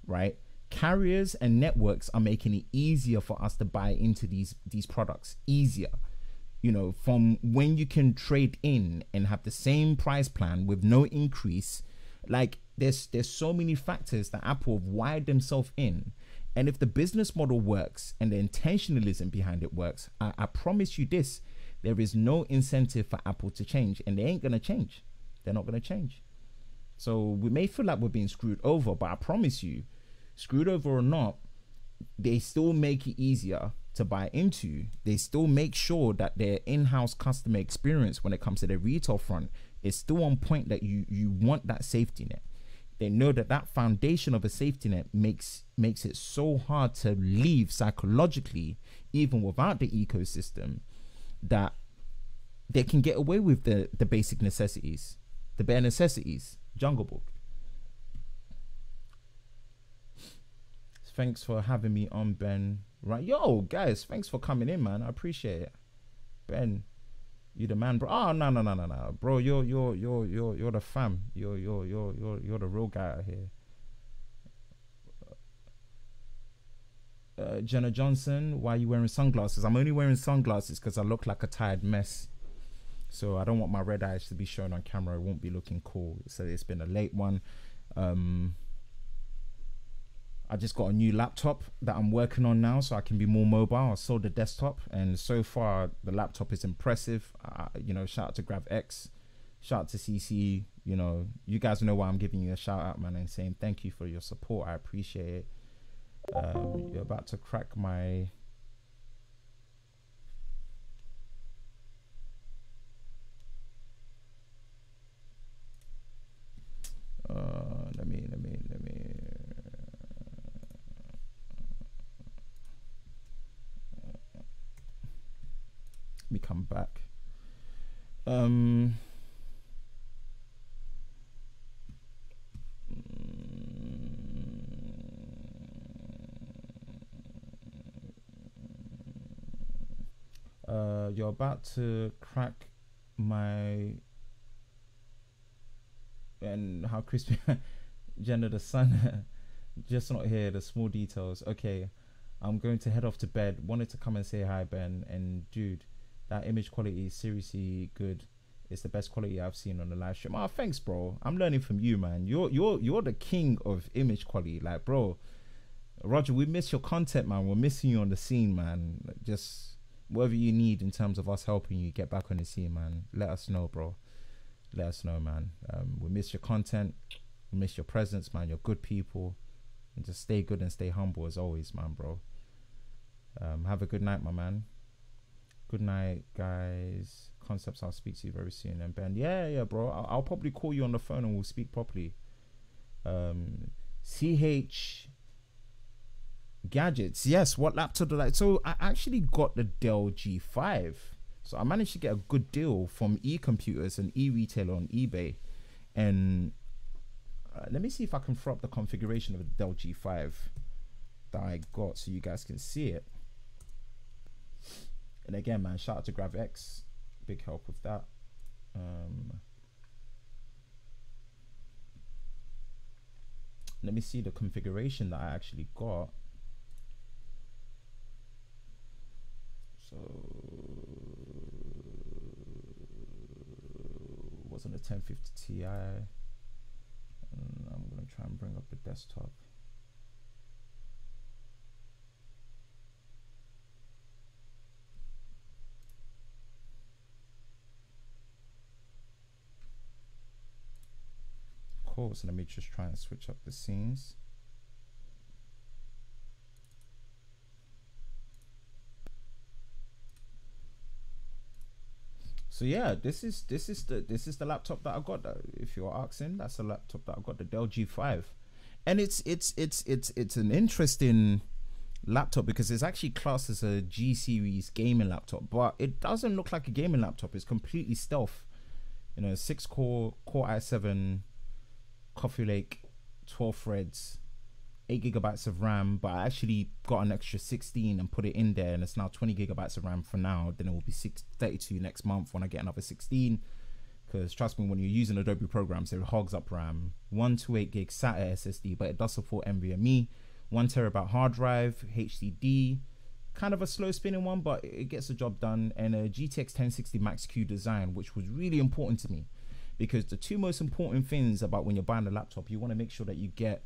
right? Carriers and networks are making it easier for us to buy into these products. Easier, you know, from when you can trade in and have the same price plan with no increase. Like there's so many factors that Apple have wired themselves in, and if the business model works and the intentionalism behind it works, I promise you this, there is no incentive for Apple to change, and they ain't gonna change. They're not gonna change. So we may feel like we're being screwed over, but I promise you, screwed over or not, they still make it easier to buy into. They still make sure that their in-house customer experience when it comes to their retail front is still on point, that you want that safety net. They know that foundation of a safety net makes it so hard to leave psychologically, even without the ecosystem, that they can get away with the basic necessities, the bare necessities. Jungle Book. Thanks for having me on, Ben. Right, yo, guys, thanks for coming in, man. I appreciate it. Ben, you the man, bro. Oh, no, bro. You're the fam. You're the real guy out here. Jenna Johnson, why are you wearing sunglasses? I'm only wearing sunglasses because I look like a tired mess. So I don't want my red eyes to be shown on camera. It won't be looking cool. So it's been a late one. I just got a new laptop that I'm working on now so I can be more mobile. I sold the desktop, and so far the laptop is impressive. You know, shout out to GravX, shout out to CC. You know, you guys know why I'm giving you a shout out, man, and saying thank you for your support. I appreciate it. You're about to crack my... Let me come back. You're about to crack my... And how crispy Jenna the sun just not here, the small details. Okay, I'm going to head off to bed. Wanted to come and say hi, Ben. And dude, that image quality is seriously good. It's the best quality I've seen on the live stream. Oh, thanks, bro. I'm learning from you, man. You're the king of image quality. Like, bro, Roger, we miss your content, man. We're missing you on the scene, man. Just whatever you need in terms of us helping you get back on the scene, man. Let us know, bro. Let us know, man. We miss your content. We miss your presence, man. You're good people. And just stay good and stay humble as always, man, bro. Have a good night, my man. Good night, guys. Concepts, I'll speak to you very soon. And Ben, yeah, bro. I'll probably call you on the phone and we'll speak properly. CH Gadgets. Yes, what laptop do I like? So I actually got the Dell G5. So I managed to get a good deal from eComputers, an e-retailer on eBay. And let me see if I can throw up the configuration of the Dell G5 that I got so you guys can see it. And again, man, shout out to GravX. Big help with that. Let me see the configuration that I actually got. So wasn't a 1050 Ti. I'm gonna try and bring up the desktop. Cool, so let me just try and switch up the scenes. So yeah, this is the laptop that I got. If you're asking, that's a laptop that I got, the Dell G5, and it's an interesting laptop because it's actually classed as a G series gaming laptop, but it doesn't look like a gaming laptop. It's completely stealth. You know, 6-core Core i7, Coffee Lake, 12 threads, 8 gigabytes of RAM, but I actually got an extra 16 and put it in there, and it's now 20 gigabytes of RAM for now. Then it will be 32 next month when I get another 16, because trust me, when you're using Adobe programs, it hogs up RAM. 128 gig SATA SSD, but it does support NVMe. 1 terabyte hard drive, HDD, kind of a slow spinning one, but it gets the job done. And a GTX 1060 Max Q design, which was really important to me, because the two most important things about when you're buying a laptop, you want to make sure that you get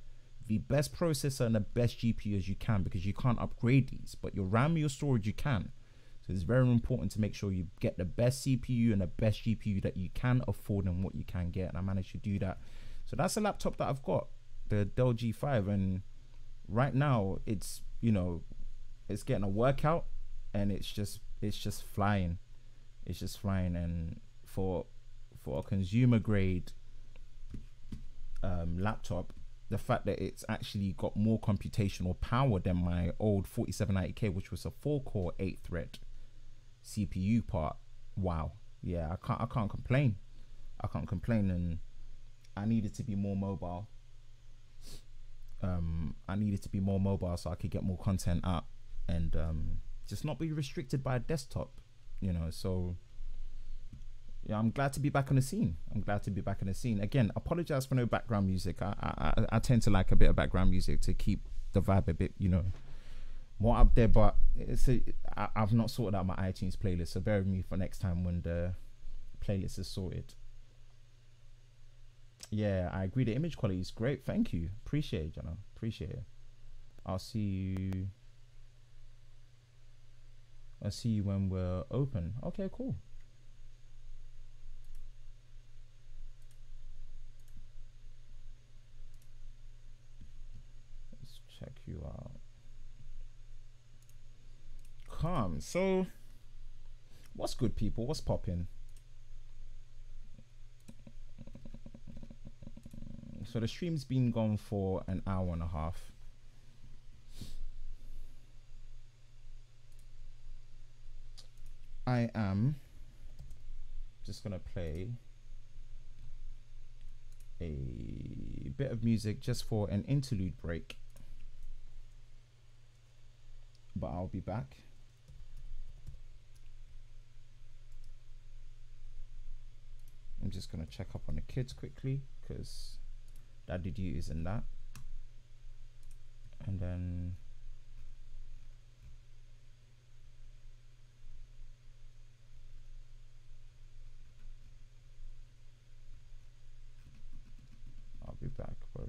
the best processor and the best GPU as you can, because you can't upgrade these, but your RAM, your storage, you can. So it's very important to make sure you get the best CPU and the best GPU that you can afford and what you can get, and I managed to do that. So that's a laptop that I've got, the Dell G5, and right now it's, you know, it's getting a workout, and it's just flying. It's just flying. And for a consumer grade laptop, the fact that it's actually got more computational power than my old 4790K, which was a 4-core 8-thread CPU part. Wow. Yeah, I can't complain. I can't complain. And I needed to be more mobile. I needed to be more mobile so I could get more content out and just not be restricted by a desktop, you know. So yeah, I'm glad to be back on the scene. I'm glad to be back on the scene. Again, apologize for no background music. I tend to like a bit of background music to keep the vibe a bit, you know, more up there. But I've not sorted out my iTunes playlist, so bear with me for next time when the playlist is sorted. Yeah, I agree. The image quality is great. Thank you. Appreciate it, you know. Appreciate it. I'll see you when we're open. Okay, cool. Let's check you out. Calm. So, what's good, people? What's popping? So the stream's been gone for an hour and a half. I am just gonna play a bit of music just for an interlude break, but I'll be back. I'm just gonna check up on the kids quickly because Daddy duties and that, and then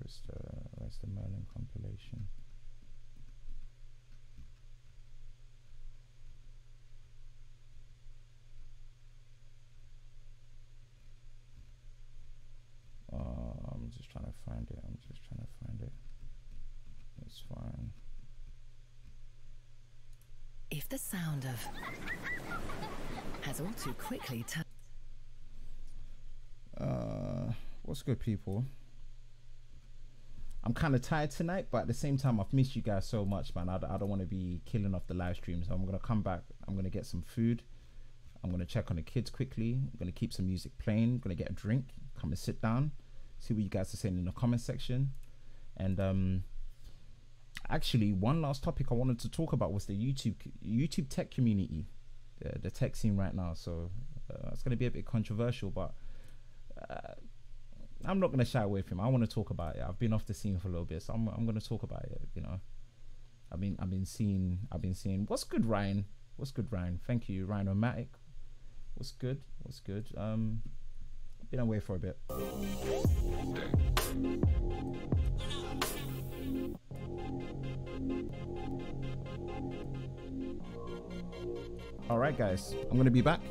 Where's the Merlin compilation? I'm just trying to find it. It's fine. If the sound of has all too quickly turned. What's good, people? I'm kind of tired tonight, but at the same time, I've missed you guys so much, man. I don't want to be killing off the live stream, so I'm gonna come back. I'm gonna get some food. I'm gonna check on the kids quickly. I'm gonna keep some music playing. I'm gonna get a drink. Come and sit down. See what you guys are saying in the comment section. And actually, one last topic I wanted to talk about was the YouTube tech community, the tech scene right now. So it's gonna be a bit controversial, but I'm not gonna shy away from it. I want to talk about it. I've been off the scene for a little bit, so I'm gonna talk about it. You know, I've been seeing. What's good, Ryan? What's good, Ryan? Thank you, Rhino-Matic. What's good? Been away for a bit. All right, guys, I'm gonna be back.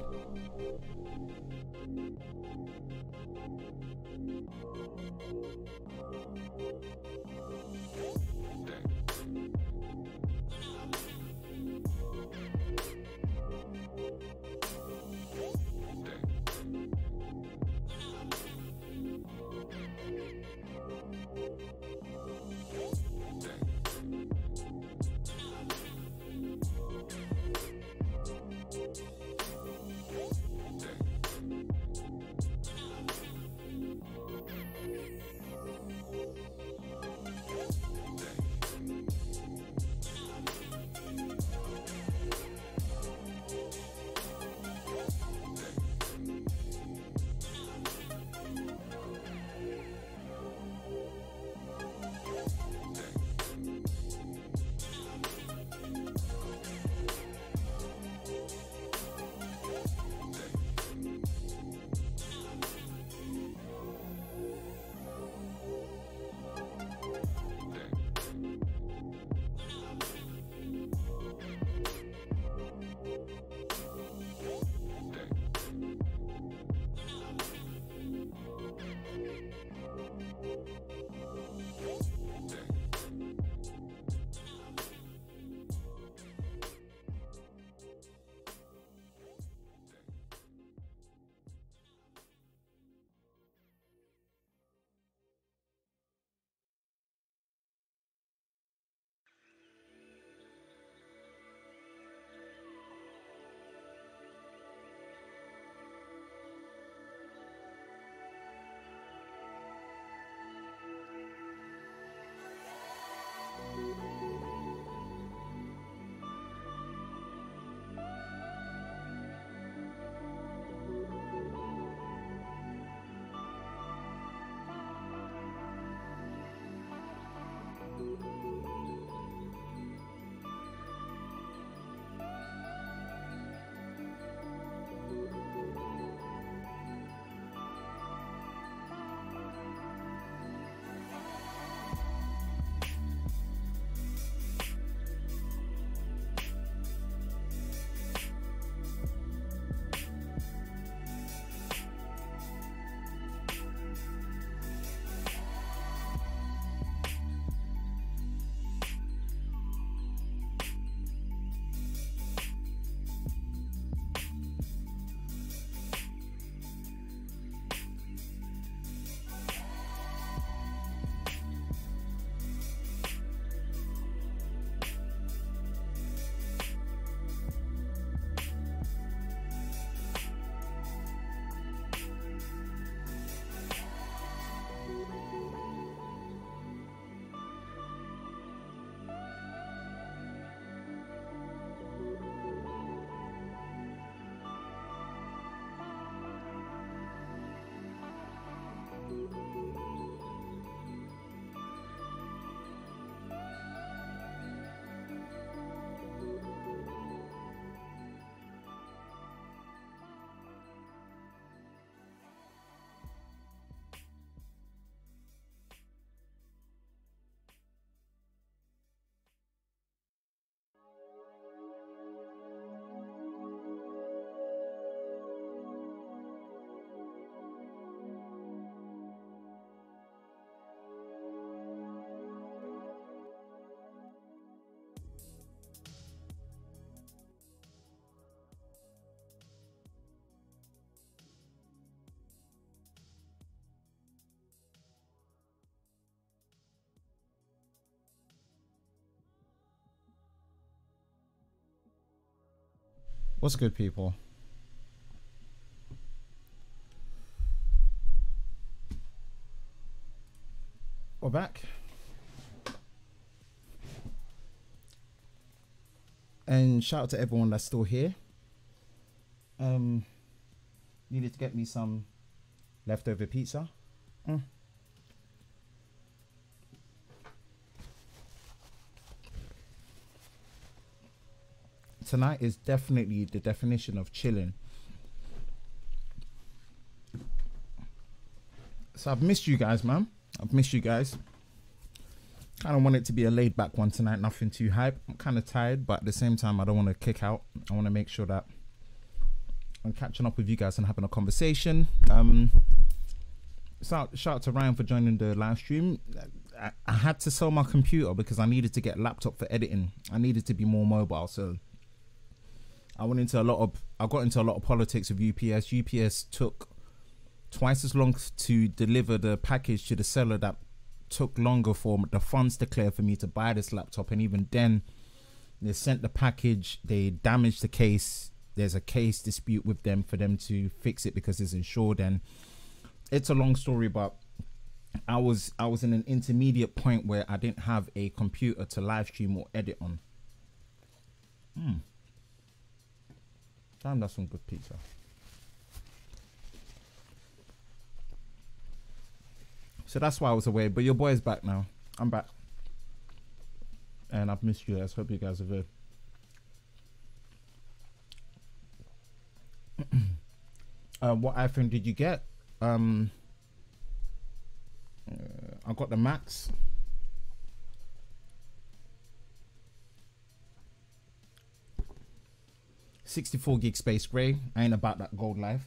What's good, people? We're back. And shout out to everyone that's still here. Needed to get me some leftover pizza. Tonight is definitely the definition of chilling. So I've missed you guys, man. I've missed you guys. Kind of want it to be a laid back one tonight, nothing too hype. I'm kind of tired, but at the same time, I don't want to kick out. I want to make sure that I'm catching up with you guys and having a conversation. Shout out to Ryan for joining the live stream. I had to sell my computer because I needed to get a laptop for editing. I needed to be more mobile, so I got into a lot of politics with UPS. UPS took twice as long to deliver the package to the seller that took longer for the funds to clear for me to buy this laptop. And even then, they sent the package, they damaged the case. There's a case dispute with them for them to fix it because it's insured. And it's a long story, but I was in an intermediate point where I didn't have a computer to live stream or edit on. Damn, that's some good pizza. So that's why I was away, but your boy is back now. I'm back. And I've missed you guys. Hope you guys are good. What iPhone did you get? I got the Max. $64 gig space gray. I ain't about that gold life.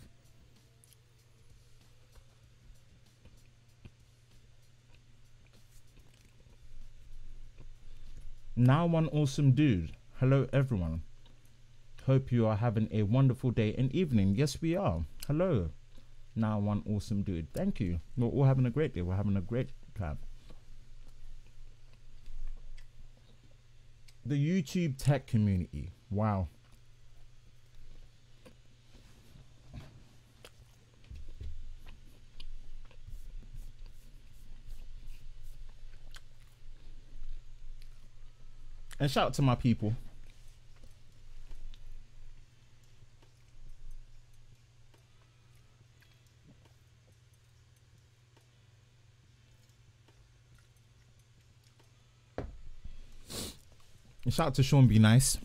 Now one awesome dude. Hello everyone. Hope you are having a wonderful day and evening. Yes, we are. Hello. Now one awesome dude. Thank you. We're all having a great day. We're having a great time. The YouTube tech community. Wow. And shout out to my people. And shout out to Sean Be Nice.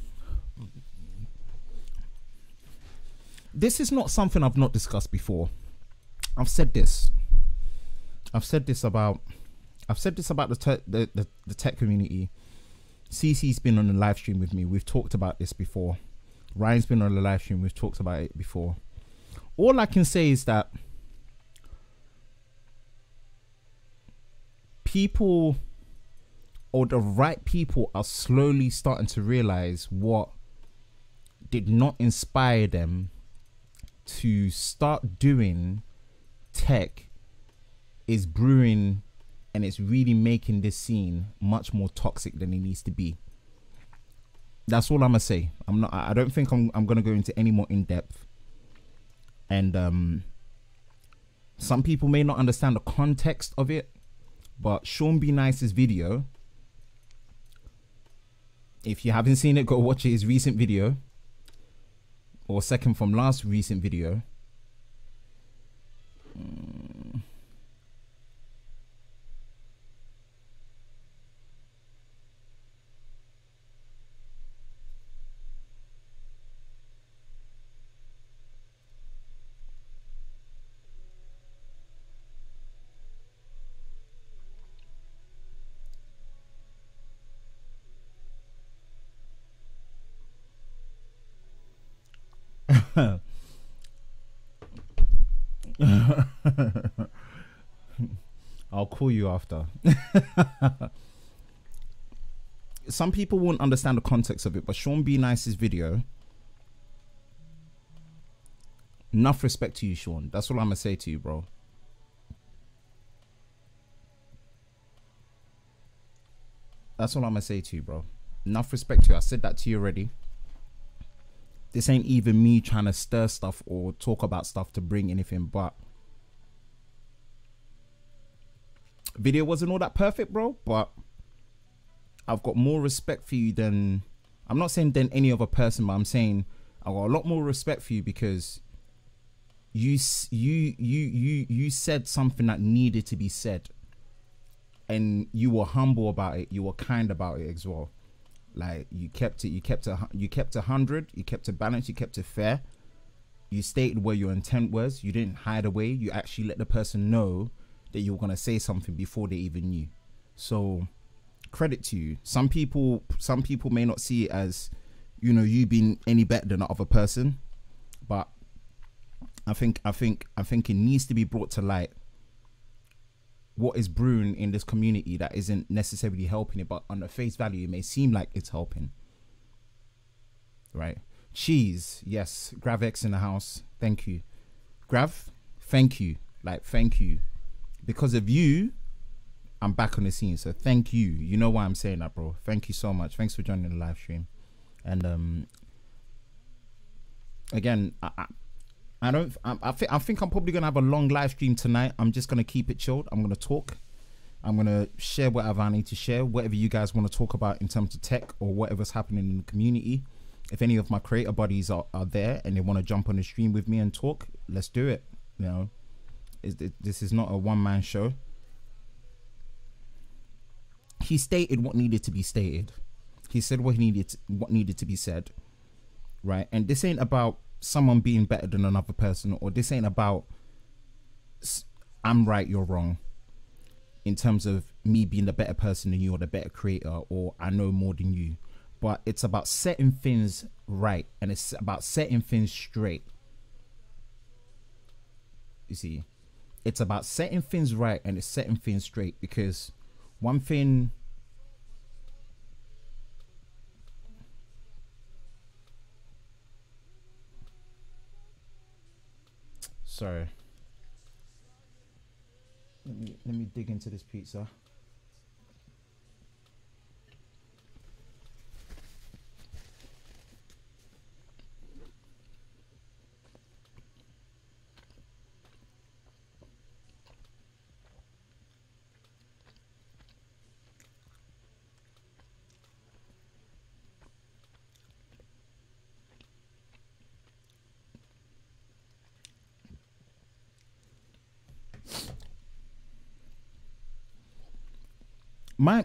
This is not something I've not discussed before. I've said this about the tech community. CC's been on the live stream with me. We've talked about this before. Ryan's been on the live stream. We've talked about it before. All I can say is that people, or the right people, are slowly starting to realize what did not inspire them to start doing tech is brewing, and it's really making this scene much more toxic than it needs to be. That's all I'm gonna say. I don't think I'm gonna go into any more in depth. And some people may not understand the context of it, but Sean Be Nice's video, if you haven't seen it, go watch his recent video, or second from last recent video. I'll call you after. Some people won't understand the context of it, but Sean Be Nice's video, enough respect to you, Sean. That's all I'm gonna say to you, bro. That's all I'm gonna say to you, bro. Enough respect to you. I said that to you already. this ain't even me trying to stir stuff or talk about stuff to bring anything, but video wasn't all that perfect, bro, but I've got more respect for you than, I'm not saying than any other person, but I'm saying I've got a lot more respect for you because you said something that needed to be said, and you were humble about it, you were kind about it as well. Like, you kept it 100, you kept it balanced, you kept it fair, you stated where your intent was, you didn't hide away, you actually let the person know that you were going to say something before they even knew. So credit to you. Some people may not see it as, you know, you being any better than the other person, but I think it needs to be brought to light what is brewing in this community that isn't necessarily helping it, but on the face value it may seem like it's helping, right? Cheese, yes. Gravex in the house, thank you. Grav, thank you, like, thank you. Because of you, I'm back on the scene, so thank you. You know why I'm saying that, bro. Thank you so much. Thanks for joining the live stream. And again, I think I'm probably gonna have a long live stream tonight. I'm just gonna keep it chilled. I'm gonna talk. I'm gonna share whatever I need to share, whatever you guys want to talk about in terms of tech or whatever's happening in the community. If any of my creator buddies are there and they want to jump on the stream with me and talk, let's do it. You know, this is not a one-man show. He stated what needed to be stated. He said what needed to be said, right? And this ain't about someone being better than another person, or this ain't about I'm right, you're wrong, in terms of me being the better person than you or the better creator or I know more than you. But it's about setting things right, and it's about setting things straight. You see, it's about setting things right and it's setting things straight, because one thing, sorry, let me dig into this pizza.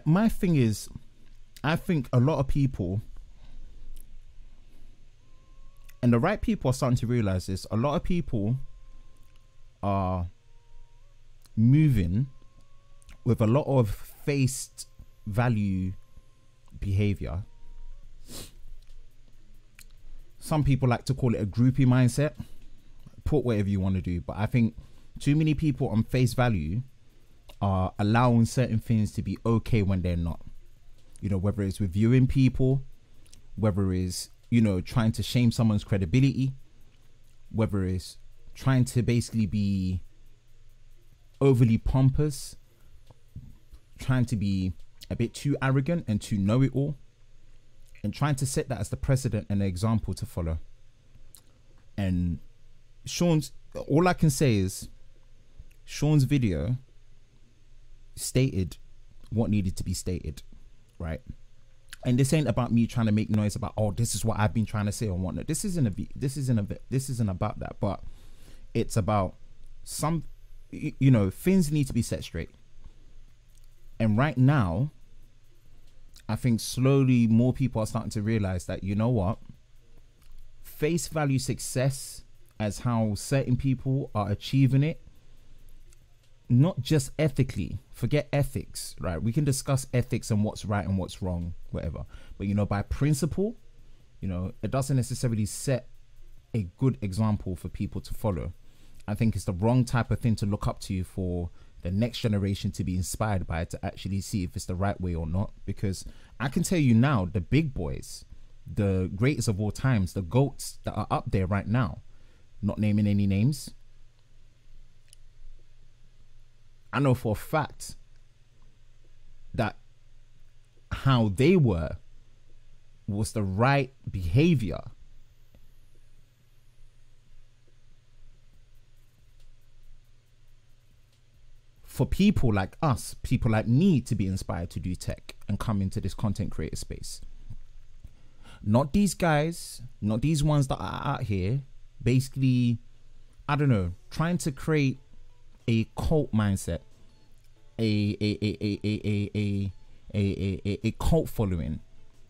My thing is, I think a lot of people, and the right people are starting to realize this, a lot of people are moving with a lot of face value behavior. Some people like to call it a groupie mindset. Put whatever you want to do, but I think too many people on face value are allowing certain things to be okay when they're not. You know, whether it's reviewing people, whether it's, you know, trying to shame someone's credibility, whether it's trying to basically be overly pompous, trying to be a bit too arrogant and too know-it-all, and trying to set that as the precedent and the example to follow. And Sean's, all I can say is Sean's video stated what needed to be stated, right? And this ain't about me trying to make noise about, oh, this is what I've been trying to say or whatnot. This isn't about that, but it's about some, you know, things need to be set straight. And right now, I think slowly more people are starting to realize that, you know what, face value success as how certain people are achieving it, not just ethically, forget ethics, right? We can discuss ethics and what's right and what's wrong, whatever. But, you know, by principle, you know, it doesn't necessarily set a good example for people to follow. I think it's the wrong type of thing to look up to for the next generation to be inspired by, to actually see if it's the right way or not. Because I can tell you now, the big boys, the greatest of all times, the GOATs that are up there right now, not naming any names, I know for a fact that how they were was the right behavior for people like us, people like me, to be inspired to do tech and come into this content creator space. Not these guys, not these ones that are out here basically, I don't know, trying to create a cult mindset, a cult following,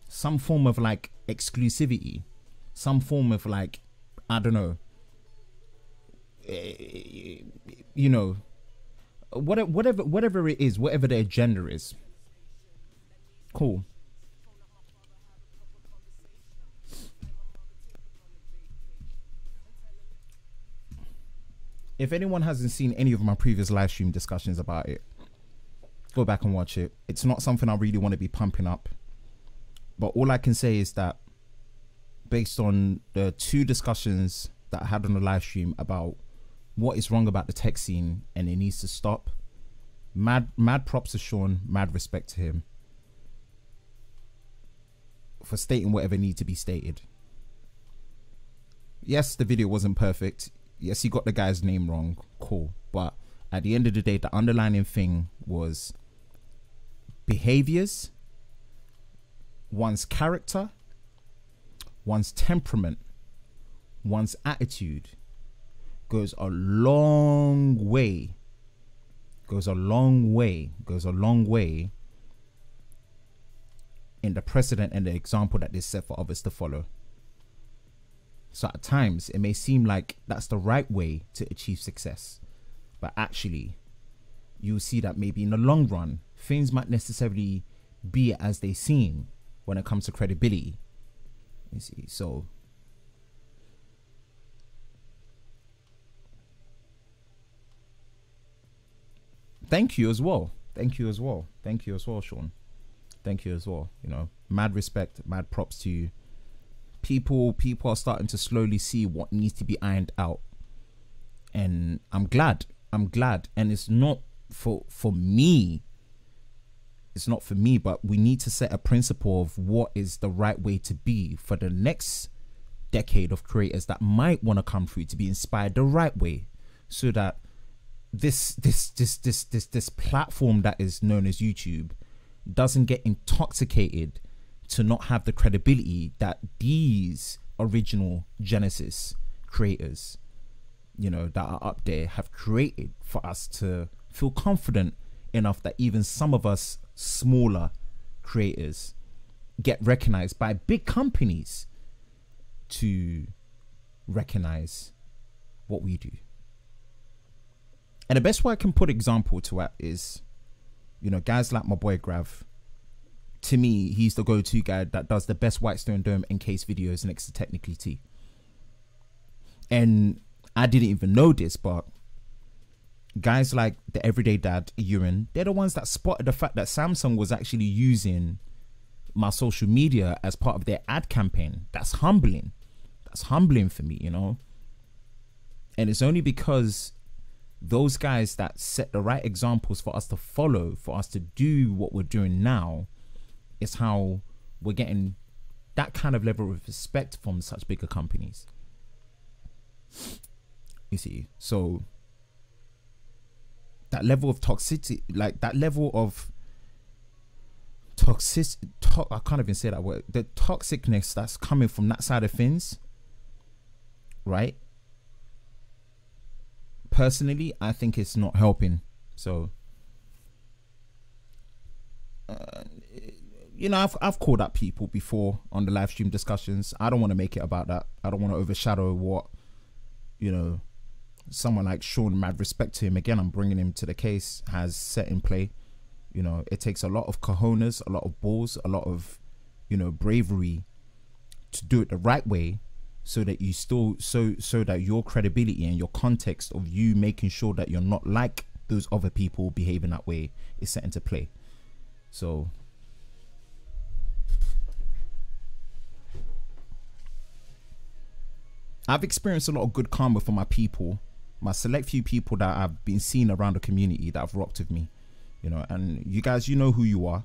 some form of like exclusivity, some form of like, I don't know, you know, whatever it is, whatever their agenda is. Cool. If anyone hasn't seen any of my previous live stream discussions about it, go back and watch it. It's not something I really want to be pumping up, but all I can say is that based on the 2 discussions that I had on the live stream about what is wrong about the tech scene and it needs to stop, mad props to Sean, mad respect to him for stating whatever needs to be stated. Yes, the video wasn't perfect. Yes, he got the guy's name wrong. Cool. But at the end of the day, the underlying thing was behaviors, one's character, one's temperament, one's attitude goes a long way, in the precedent and the example that they set for others to follow. So at times it may seem like that's the right way to achieve success, but actually you'll see that maybe in the long run things might necessarily be as they seem when it comes to credibility. You see, so thank you as well, Sean. Thank you as well. You know, mad respect, mad props to you. People are starting to slowly see what needs to be ironed out, and I'm glad. And it's not for me, but we need to set a principle of what is the right way to be for the next decade of creators that might want to come through, to be inspired the right way, so that this platform that is known as YouTube doesn't get intoxicated to not have the credibility that these original Genesis creators, you know, that are up there have created for us to feel confident enough that even some of us smaller creators get recognized by big companies to recognize what we do. And the best way I can put example to that is, you know, guys like my boy Grav. To me, he's the go-to guy that does the best Whitestone Dome encased videos next to Technically T. And I didn't even know this, but guys like the Everyday Dad, Ewan, they're the ones that spotted the fact that Samson was actually using my social media as part of their ad campaign. That's humbling. That's humbling for me, you know. And it's only because those guys that set the right examples for us to follow, for us to do what we're doing now, is how we're getting that kind of level of respect from such bigger companies. You see, so that level of toxicity, like that level of I can't even say that word, the toxicness that's coming from that side of things, right? Personally, I think it's not helping. So you know, I've called out people before on the live stream discussions. I don't want to make it about that. I don't want to overshadow what, you know, someone like Sean, mad respect to him, again, I'm bringing him to the case, has set in play. You know, it takes a lot of cojones, a lot of balls, a lot of, you know, bravery to do it the right way, so that you still, so that your credibility and your context of you making sure that you're not like those other people behaving that way is set into play. So I've experienced a lot of good karma for my people, my select few people that I've been seeing around the community that have rocked with me, you know, and you guys, you know who you are.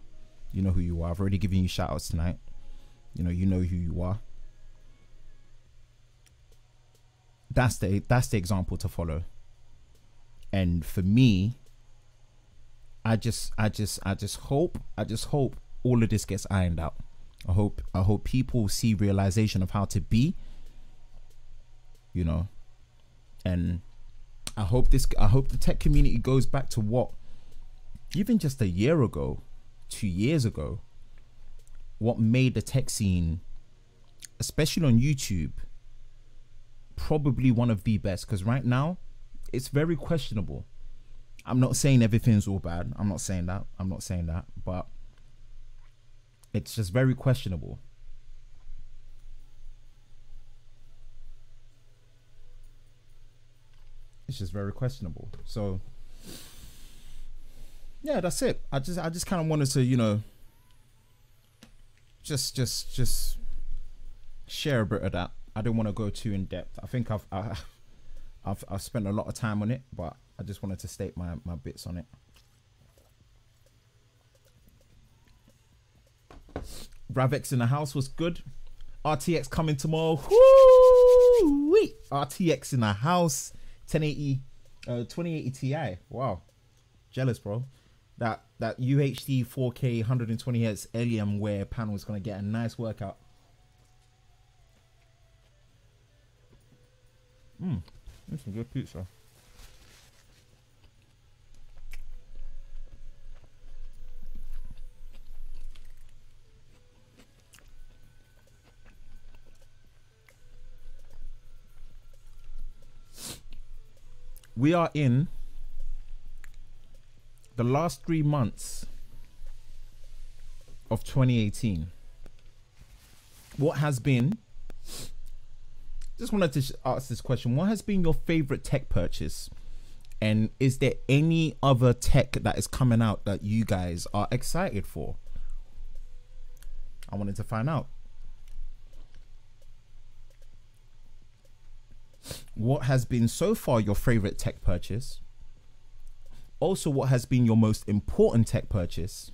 You know who you are. I've already given you shout outs tonight. You know who you are. That's the example to follow. And for me, I just hope all of this gets ironed out. I hope people see realization of how to be, you know, and I hope the tech community goes back to what even just a year ago, 2 years ago, what made the tech scene, especially on YouTube, probably one of the best. Because right now it's very questionable. I'm not saying everything's all bad. I'm not saying that, but it's just very questionable. It's just very questionable. So yeah, that's it. I just kind of wanted to, you know, just share a bit of that. I didn't want to go too in depth. I think I've spent a lot of time on it, but I just wanted to state my bits on it. Ravex in the house was good. RTX coming tomorrow. Woo-wee. RTX in the house. 1080, 2080 Ti. Wow, jealous, bro. That UHD 4K 120 Hz Alienware panel is gonna get a nice workout. That's some good pizza. We are in the last 3 months of 2018. What has been, just wanted to ask this question, what has been your favorite tech purchase? And is there any other tech that is coming out that you guys are excited for? I wanted to find out. What has been so far your favorite tech purchase? Also, what has been your most important tech purchase?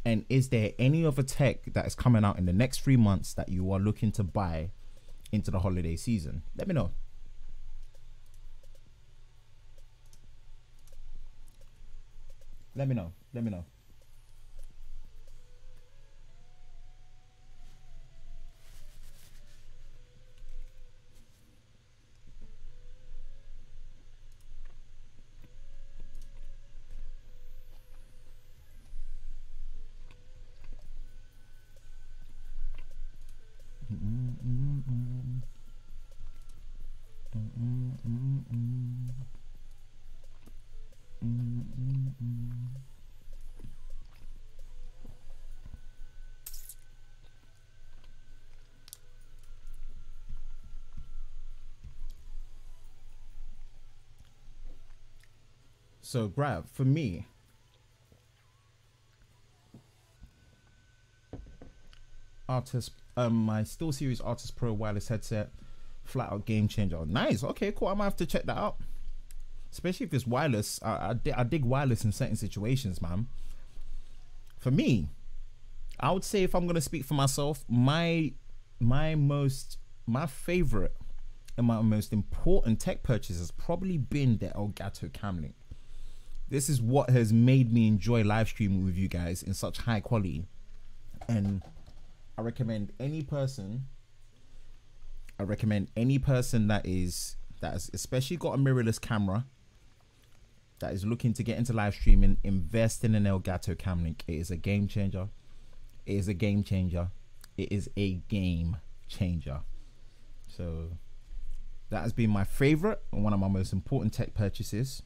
And is there any other tech that is coming out in the next 3 months that you are looking to buy into the holiday season? Let me know. Let me know. Let me know. So grab for me, Artist, my SteelSeries Artist Pro wireless headset, flat out game changer. Nice. Okay, cool. I might have to check that out, especially if it's wireless. I dig wireless in certain situations, man. For me, I would say, if I'm gonna speak for myself, my favorite and my most important tech purchase has probably been the Elgato Camlink. This is what has made me enjoy live streaming with you guys in such high quality, and I recommend any person that has especially got a mirrorless camera, that is looking to get into live streaming, invest in an Elgato Camlink. It is a game changer. It is a game changer. It is a game changer. So that has been my favorite and one of my most important tech purchases.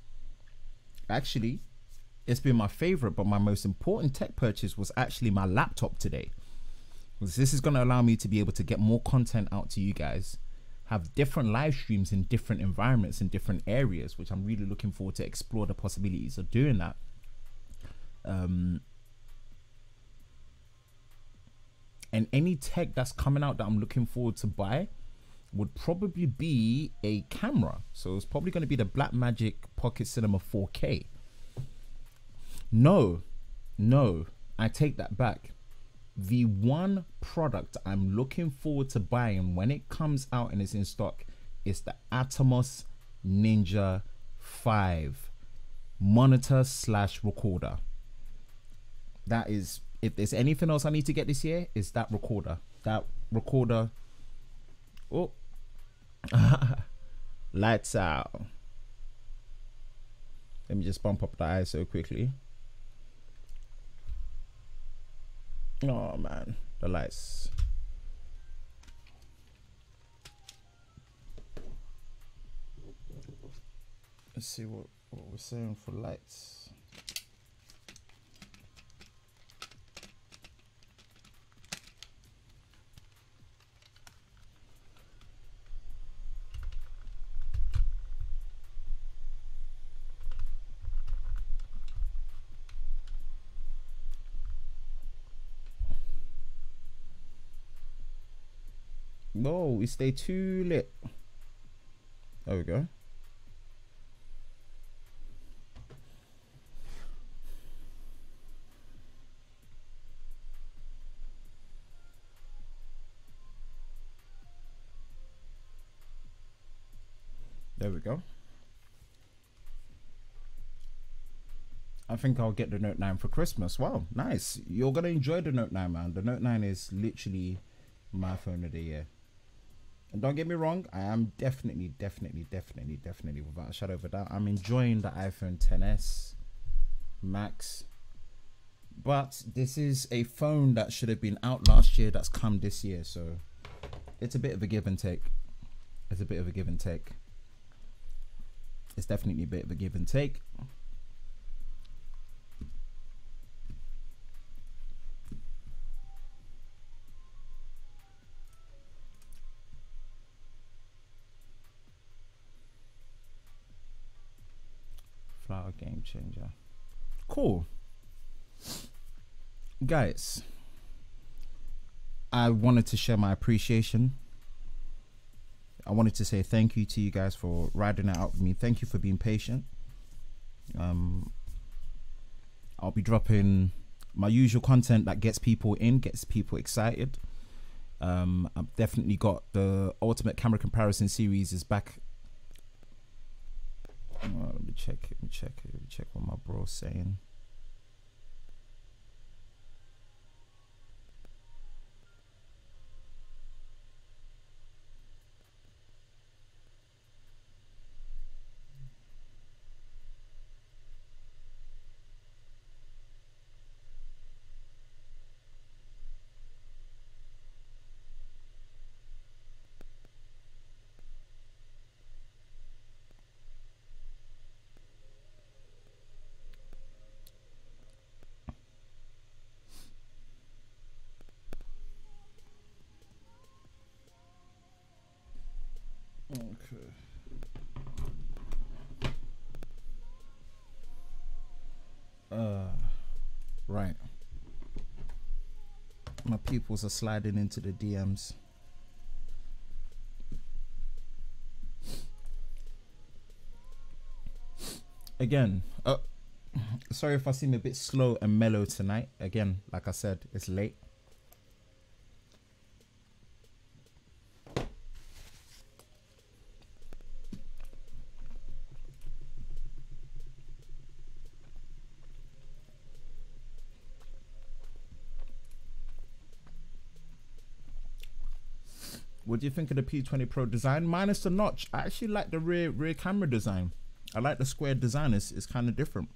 Actually, it's been my favorite, but my most important tech purchase was actually my laptop today. Because this is going to allow me to be able to get more content out to you guys, have different live streams in different environments, in different areas, which I'm really looking forward to explore the possibilities of doing that. And any tech that's coming out that I'm looking forward to buy would probably be a camera. So it's probably going to be the Blackmagic Pocket Cinema 4K. No, I take that back. The one product I'm looking forward to buying when it comes out and is in stock is the Atomos Ninja V monitor / recorder. that is, if there's anything else I need to get this year, is that recorder. That recorder. Oh, lights out. Let me just bump up the ISO quickly. Oh man, the lights. Let's see what we're saying for lights. No, we stay too lit. There we go. There we go. I think I'll get the Note 9 for Christmas. Wow, nice. You're gonna enjoy the Note 9, man. The Note 9 is literally my phone of the year. And don't get me wrong, I am definitely, without a shadow of a doubt, I'm enjoying the iPhone XS Max. But this is a phone that should have been out last year that's come this year. So it's a bit of a give and take. It's a bit of a give and take. It's definitely a bit of a give and take. Flower game changer. Cool. Guys, I wanted to share my appreciation. I wanted to say thank you to you guys for riding it out with me. Thank you for being patient. I'll be dropping my usual content that gets people in, gets people excited. I've definitely got the ultimate camera comparison series is back. Let me check what my bro's saying. Okay. Right. My pupils are sliding into the DMs. Again, sorry if I seem a bit slow and mellow tonight. Again, like I said, it's late. What do you think of the P20 Pro design? Minus the notch. I actually like the rear camera design. I like the square design. It's kind of different.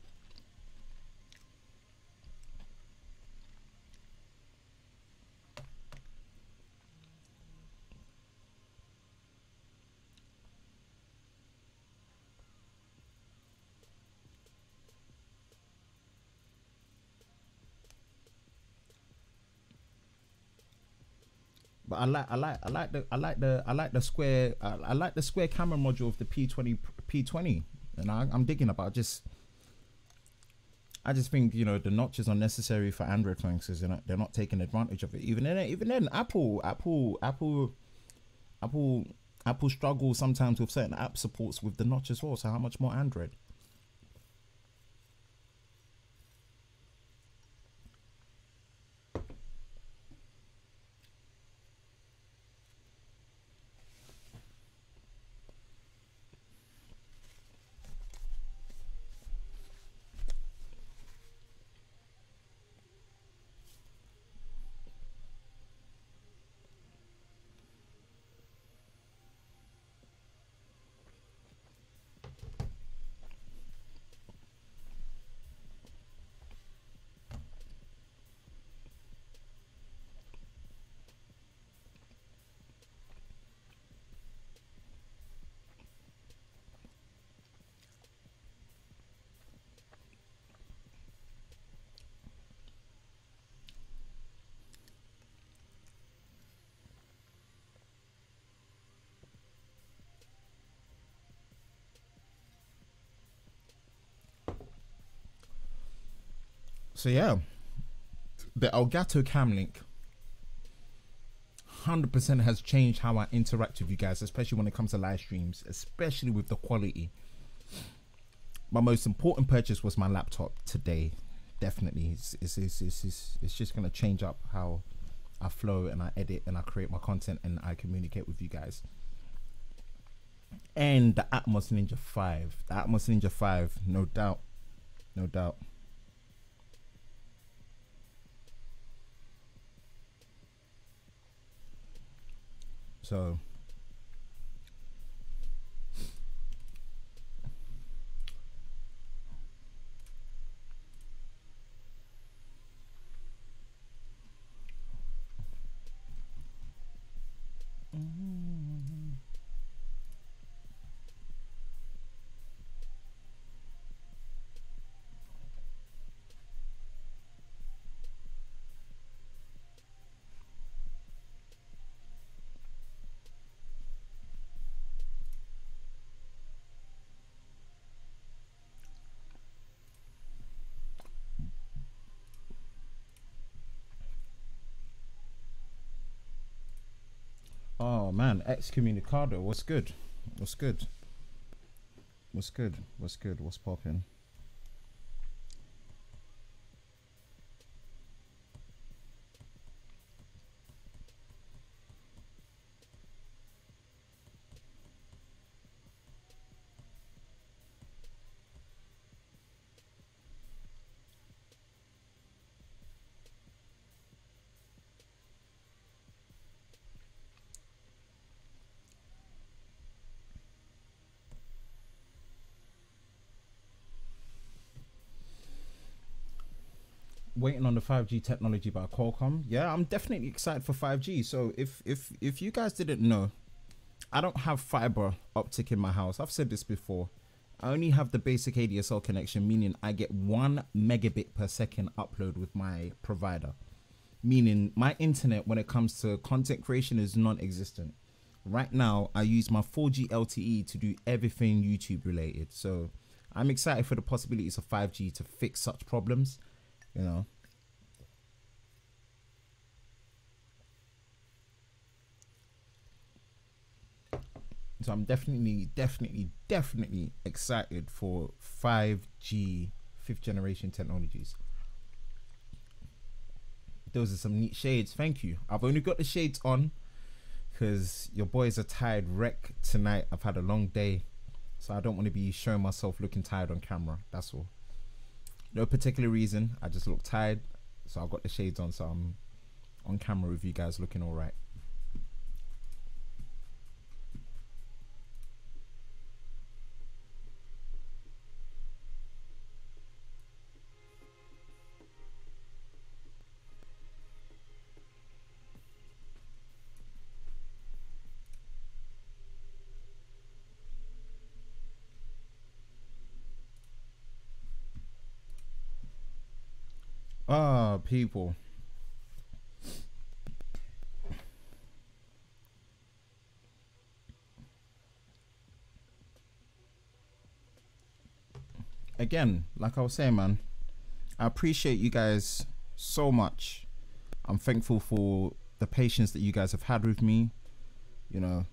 But I like the square camera module of the P20, and I'm digging about. I just think, you know, the notches are necessary for Android phones because they're not taking advantage of it. Even then, Apple struggles sometimes with certain app supports with the notch as well. So how much more Android? So yeah, the Elgato Camlink 100% has changed how I interact with you guys, especially when it comes to live streams, especially with the quality. My most important purchase was my laptop today. Definitely, it's just gonna change up how I flow and I edit and I create my content and I communicate with you guys. And the Atomos Ninja V, the Atomos Ninja V, no doubt, no doubt. So oh man, excommunicado, what's good? What's good? What's good? What's good? What's poppin'? Waiting on the 5G technology by Qualcomm. Yeah, I'm definitely excited for 5G. So if you guys didn't know, I don't have fiber optic in my house. I've said this before. I only have the basic ADSL connection, meaning I get 1 megabit per second upload with my provider. Meaning my internet when it comes to content creation is non-existent. Right now, I use my 4G LTE to do everything YouTube related. So I'm excited for the possibilities of 5G to fix such problems. You know, so I'm definitely excited for 5G 5th generation technologies. Those are some neat shades. Thank you. I've only got the shades on because your boys are tired wreck tonight. I've had a long day, so I don't want to be showing myself looking tired on camera. That's all. No particular reason, I just look tired, so I've got the shades on, so I'm on camera with you guys looking all right. Ah, people. Again, like I was saying, man, I appreciate you guys so much. I'm thankful for the patience that you guys have had with me. You know,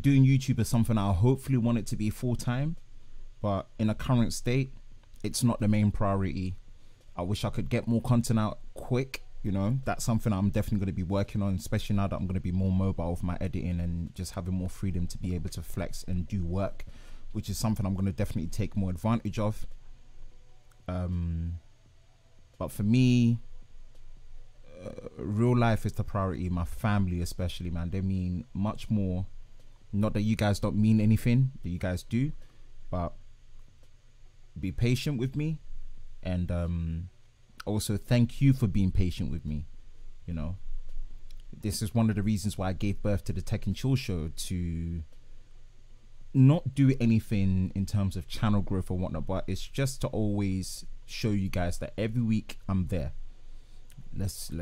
doing YouTube is something I hopefully want it to be full-time, but in a current state, it's not the main priority. I wish I could get more content out quick. You know, that's something I'm definitely going to be working on, especially now that I'm going to be more mobile with my editing and just having more freedom to be able to flex and do work, which is something I'm going to definitely take more advantage of. But for me, real life is the priority. My family especially, man, they mean much more. Not that you guys don't mean anything, that you guys do, but be patient with me. And also thank you for being patient with me. You know, this is one of the reasons why I gave birth to the Tech and Chill show, to not do anything in terms of channel growth or whatnot, but it's just to always show you guys that every week I'm there. Let's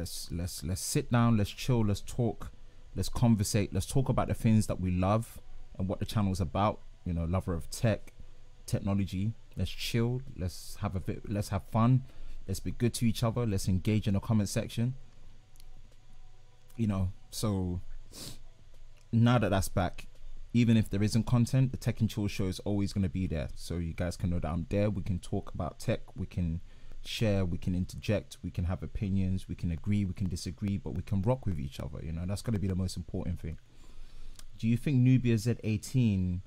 sit down, let's chill, let's talk, let's conversate, let's talk about the things that we love and what the channel is about. You know, lover of tech, technology. let's chill, let's have a bit, let's have fun, let's be good to each other, let's engage in the comment section, you know. So now that that's back, even if there isn't content, the Tech and Chill show is always going to be there, so you guys can know that I'm there. We can talk about tech, we can share, we can interject, we can have opinions, we can agree, we can disagree, but we can rock with each other, you know. That's going to be the most important thing. Do you think Nubia Z18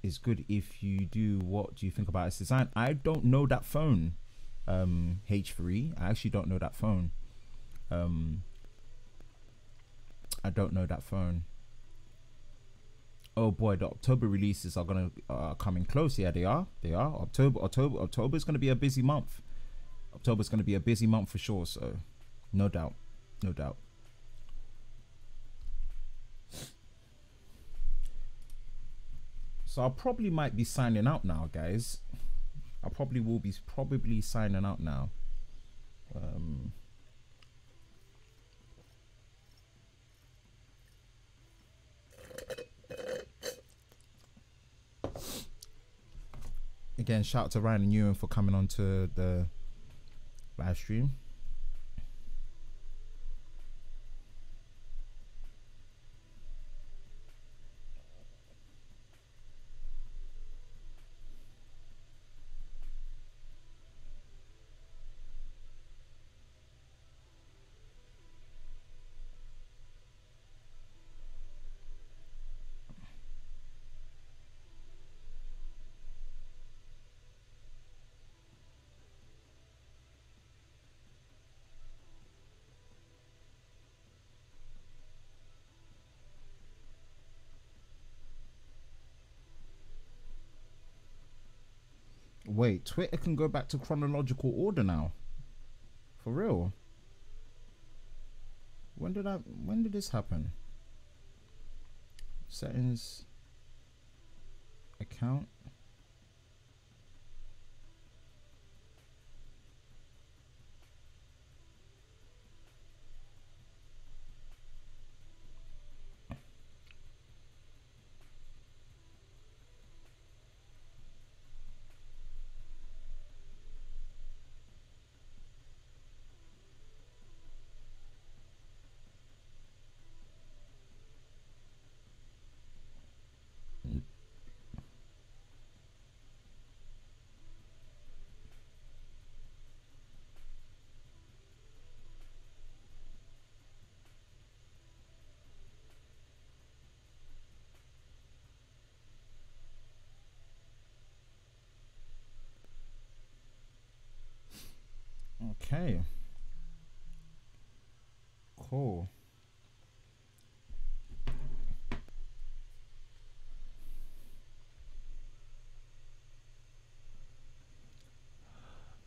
is good? If you do, what do you think about its design? I don't know that phone, H3. I actually don't know that phone. I don't know that phone. Oh boy, the October releases are gonna coming close. Yeah, they are. October is gonna be a busy month. October's gonna be a busy month for sure. So, no doubt, no doubt. So I probably might be signing out now, guys. I probably will be signing out now. Again, shout out to Ryan and Ewan for coming on to the live stream. Wait, Twitter can go back to chronological order now? For real? When did this happen? Settings, account. Okay. Cool.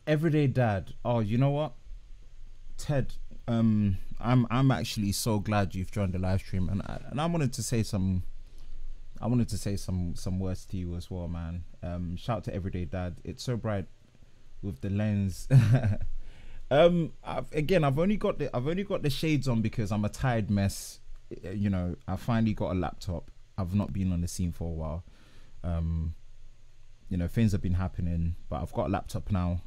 Everyday Dad. Oh, you know what, Ted? I'm actually so glad you've joined the live stream, and I wanted to say some. I wanted to say some words to you as well, man. Shout out to Everyday Dad. It's so bright with the lens. I've only got the shades on because I'm a tired mess. You know, I finally got a laptop. I've not been on the scene for a while. You know, things have been happening, but I've got a laptop now.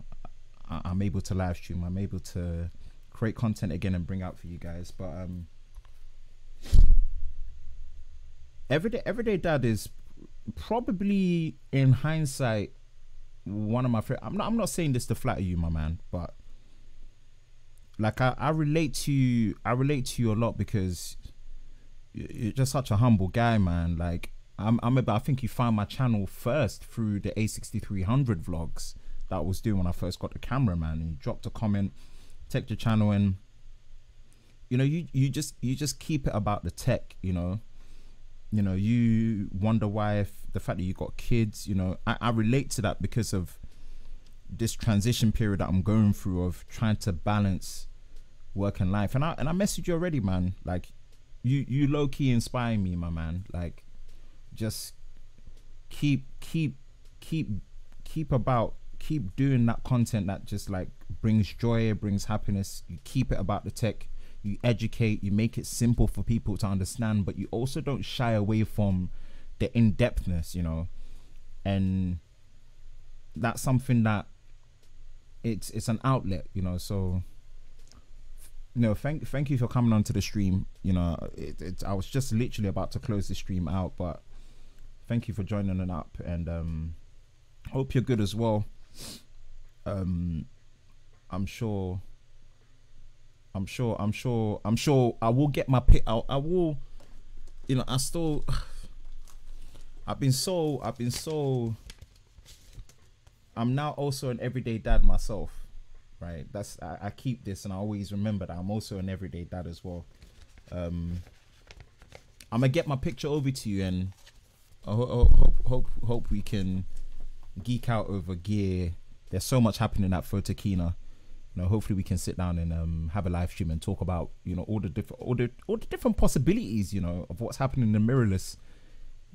I'm able to live stream. I'm able to create content again and bring out for you guys. But Everyday Dad is probably, in hindsight, one of my favorite. I'm not saying this to flatter you, my man, but like I relate to you. I relate to you a lot because you're just such a humble guy, man. Like I think you found my channel first through the A6300 vlogs that I was doing when I first got the camera, man. And you dropped a comment, checked your channel, and you know, you just keep it about the tech, you know. You know, you wonder why, if the fact that you got kids, you know, I relate to that because of this transition period that I'm going through of trying to balance work and life. And I messaged you already, man. Like you low key inspire me, my man. Like just keep doing that content that just like brings joy, brings happiness. You keep it about the tech. You educate, you make it simple for people to understand, but you also don't shy away from the in-depthness, you know. And that's something that it's an outlet, you know. So thank you for coming onto the stream. You know, I was just literally about to close the stream out, but thank you for joining it up, and hope you're good as well. I'm sure I will get my pick. I will, you know, I'm now also an everyday dad myself, right? That's I keep this, and I always remember that I'm also an everyday dad as well. I'm gonna get my picture over to you, and I hope we can geek out over gear. There's so much happening at Photokina. You know, hopefully we can sit down and have a live stream and talk about, you know, all the different possibilities, you know, of what's happening in the mirrorless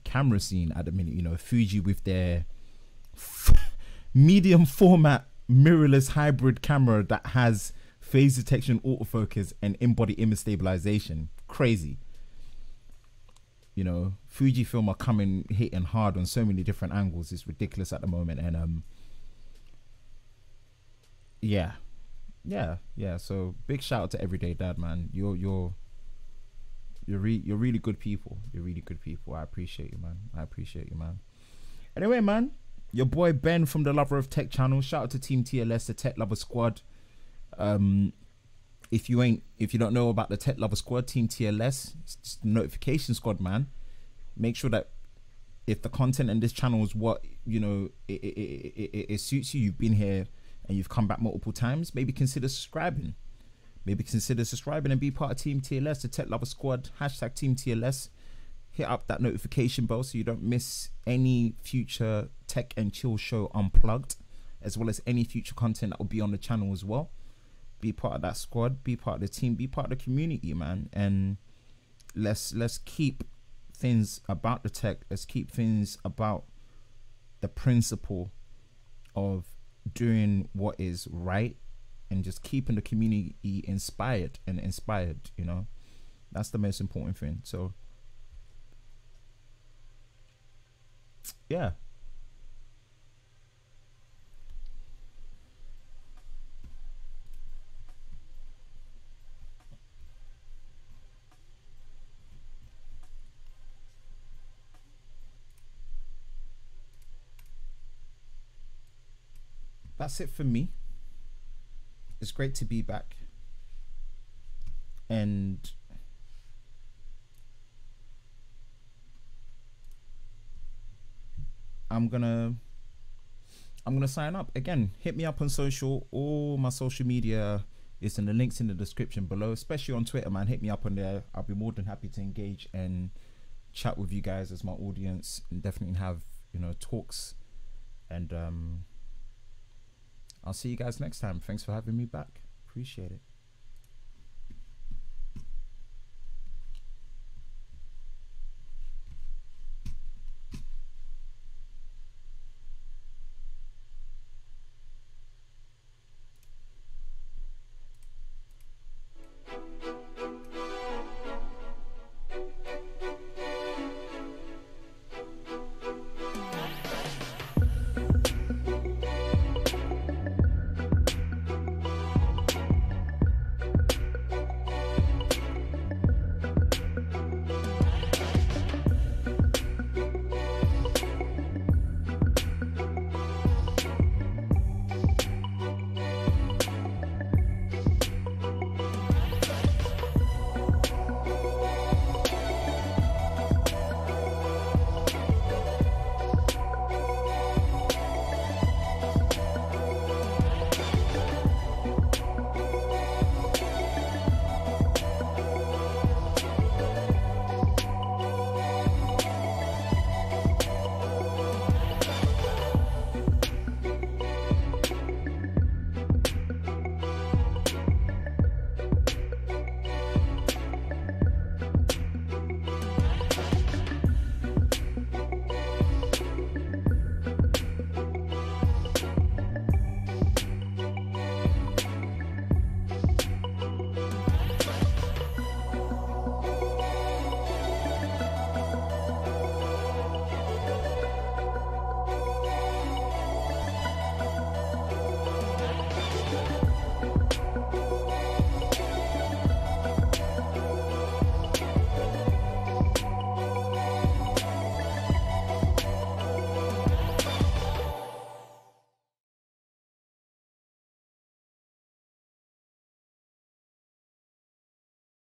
camera scene at the minute. You know, Fuji with their medium format mirrorless hybrid camera that has phase detection, autofocus, and in-body image stabilization. Crazy. You know, Fujifilm are hitting hard on so many different angles. It's ridiculous at the moment. And yeah. So big shout out to Everyday Dad, man. You're really good people. You're really good people. I appreciate you, man. Anyway, man, your boy Ben from the Lover of Tech channel. Shout out to Team TLS, the Tech Lover Squad. If you don't know about the Tech Lover Squad, Team TLS, it's just the notification squad, man. Make sure that if the content in this channel is what, you know, it suits you, you've been here and you've come back multiple times, maybe consider subscribing. And be part of Team TLS, the Tech Lover Squad, hashtag Team TLS. Hit up that notification bell so you don't miss any future Tech and Chill show Unplugged, as well as any future content that will be on the channel as well. Be part of that squad, be part of the team, be part of the community, man. And let's keep things about the tech. Let's keep things about the principle of doing what is right and just keeping the community inspired, you know. That's the most important thing. So yeah. That's it for me. It's great to be back, and I'm gonna sign up. Again, hit me up on social. All my social media is in the links in the description below, especially on Twitter, man. Hit me up on there. I'll be more than happy to engage and chat with you guys as my audience, and definitely have, you know, talks. And I'll see you guys next time. Thanks for having me back. Appreciate it.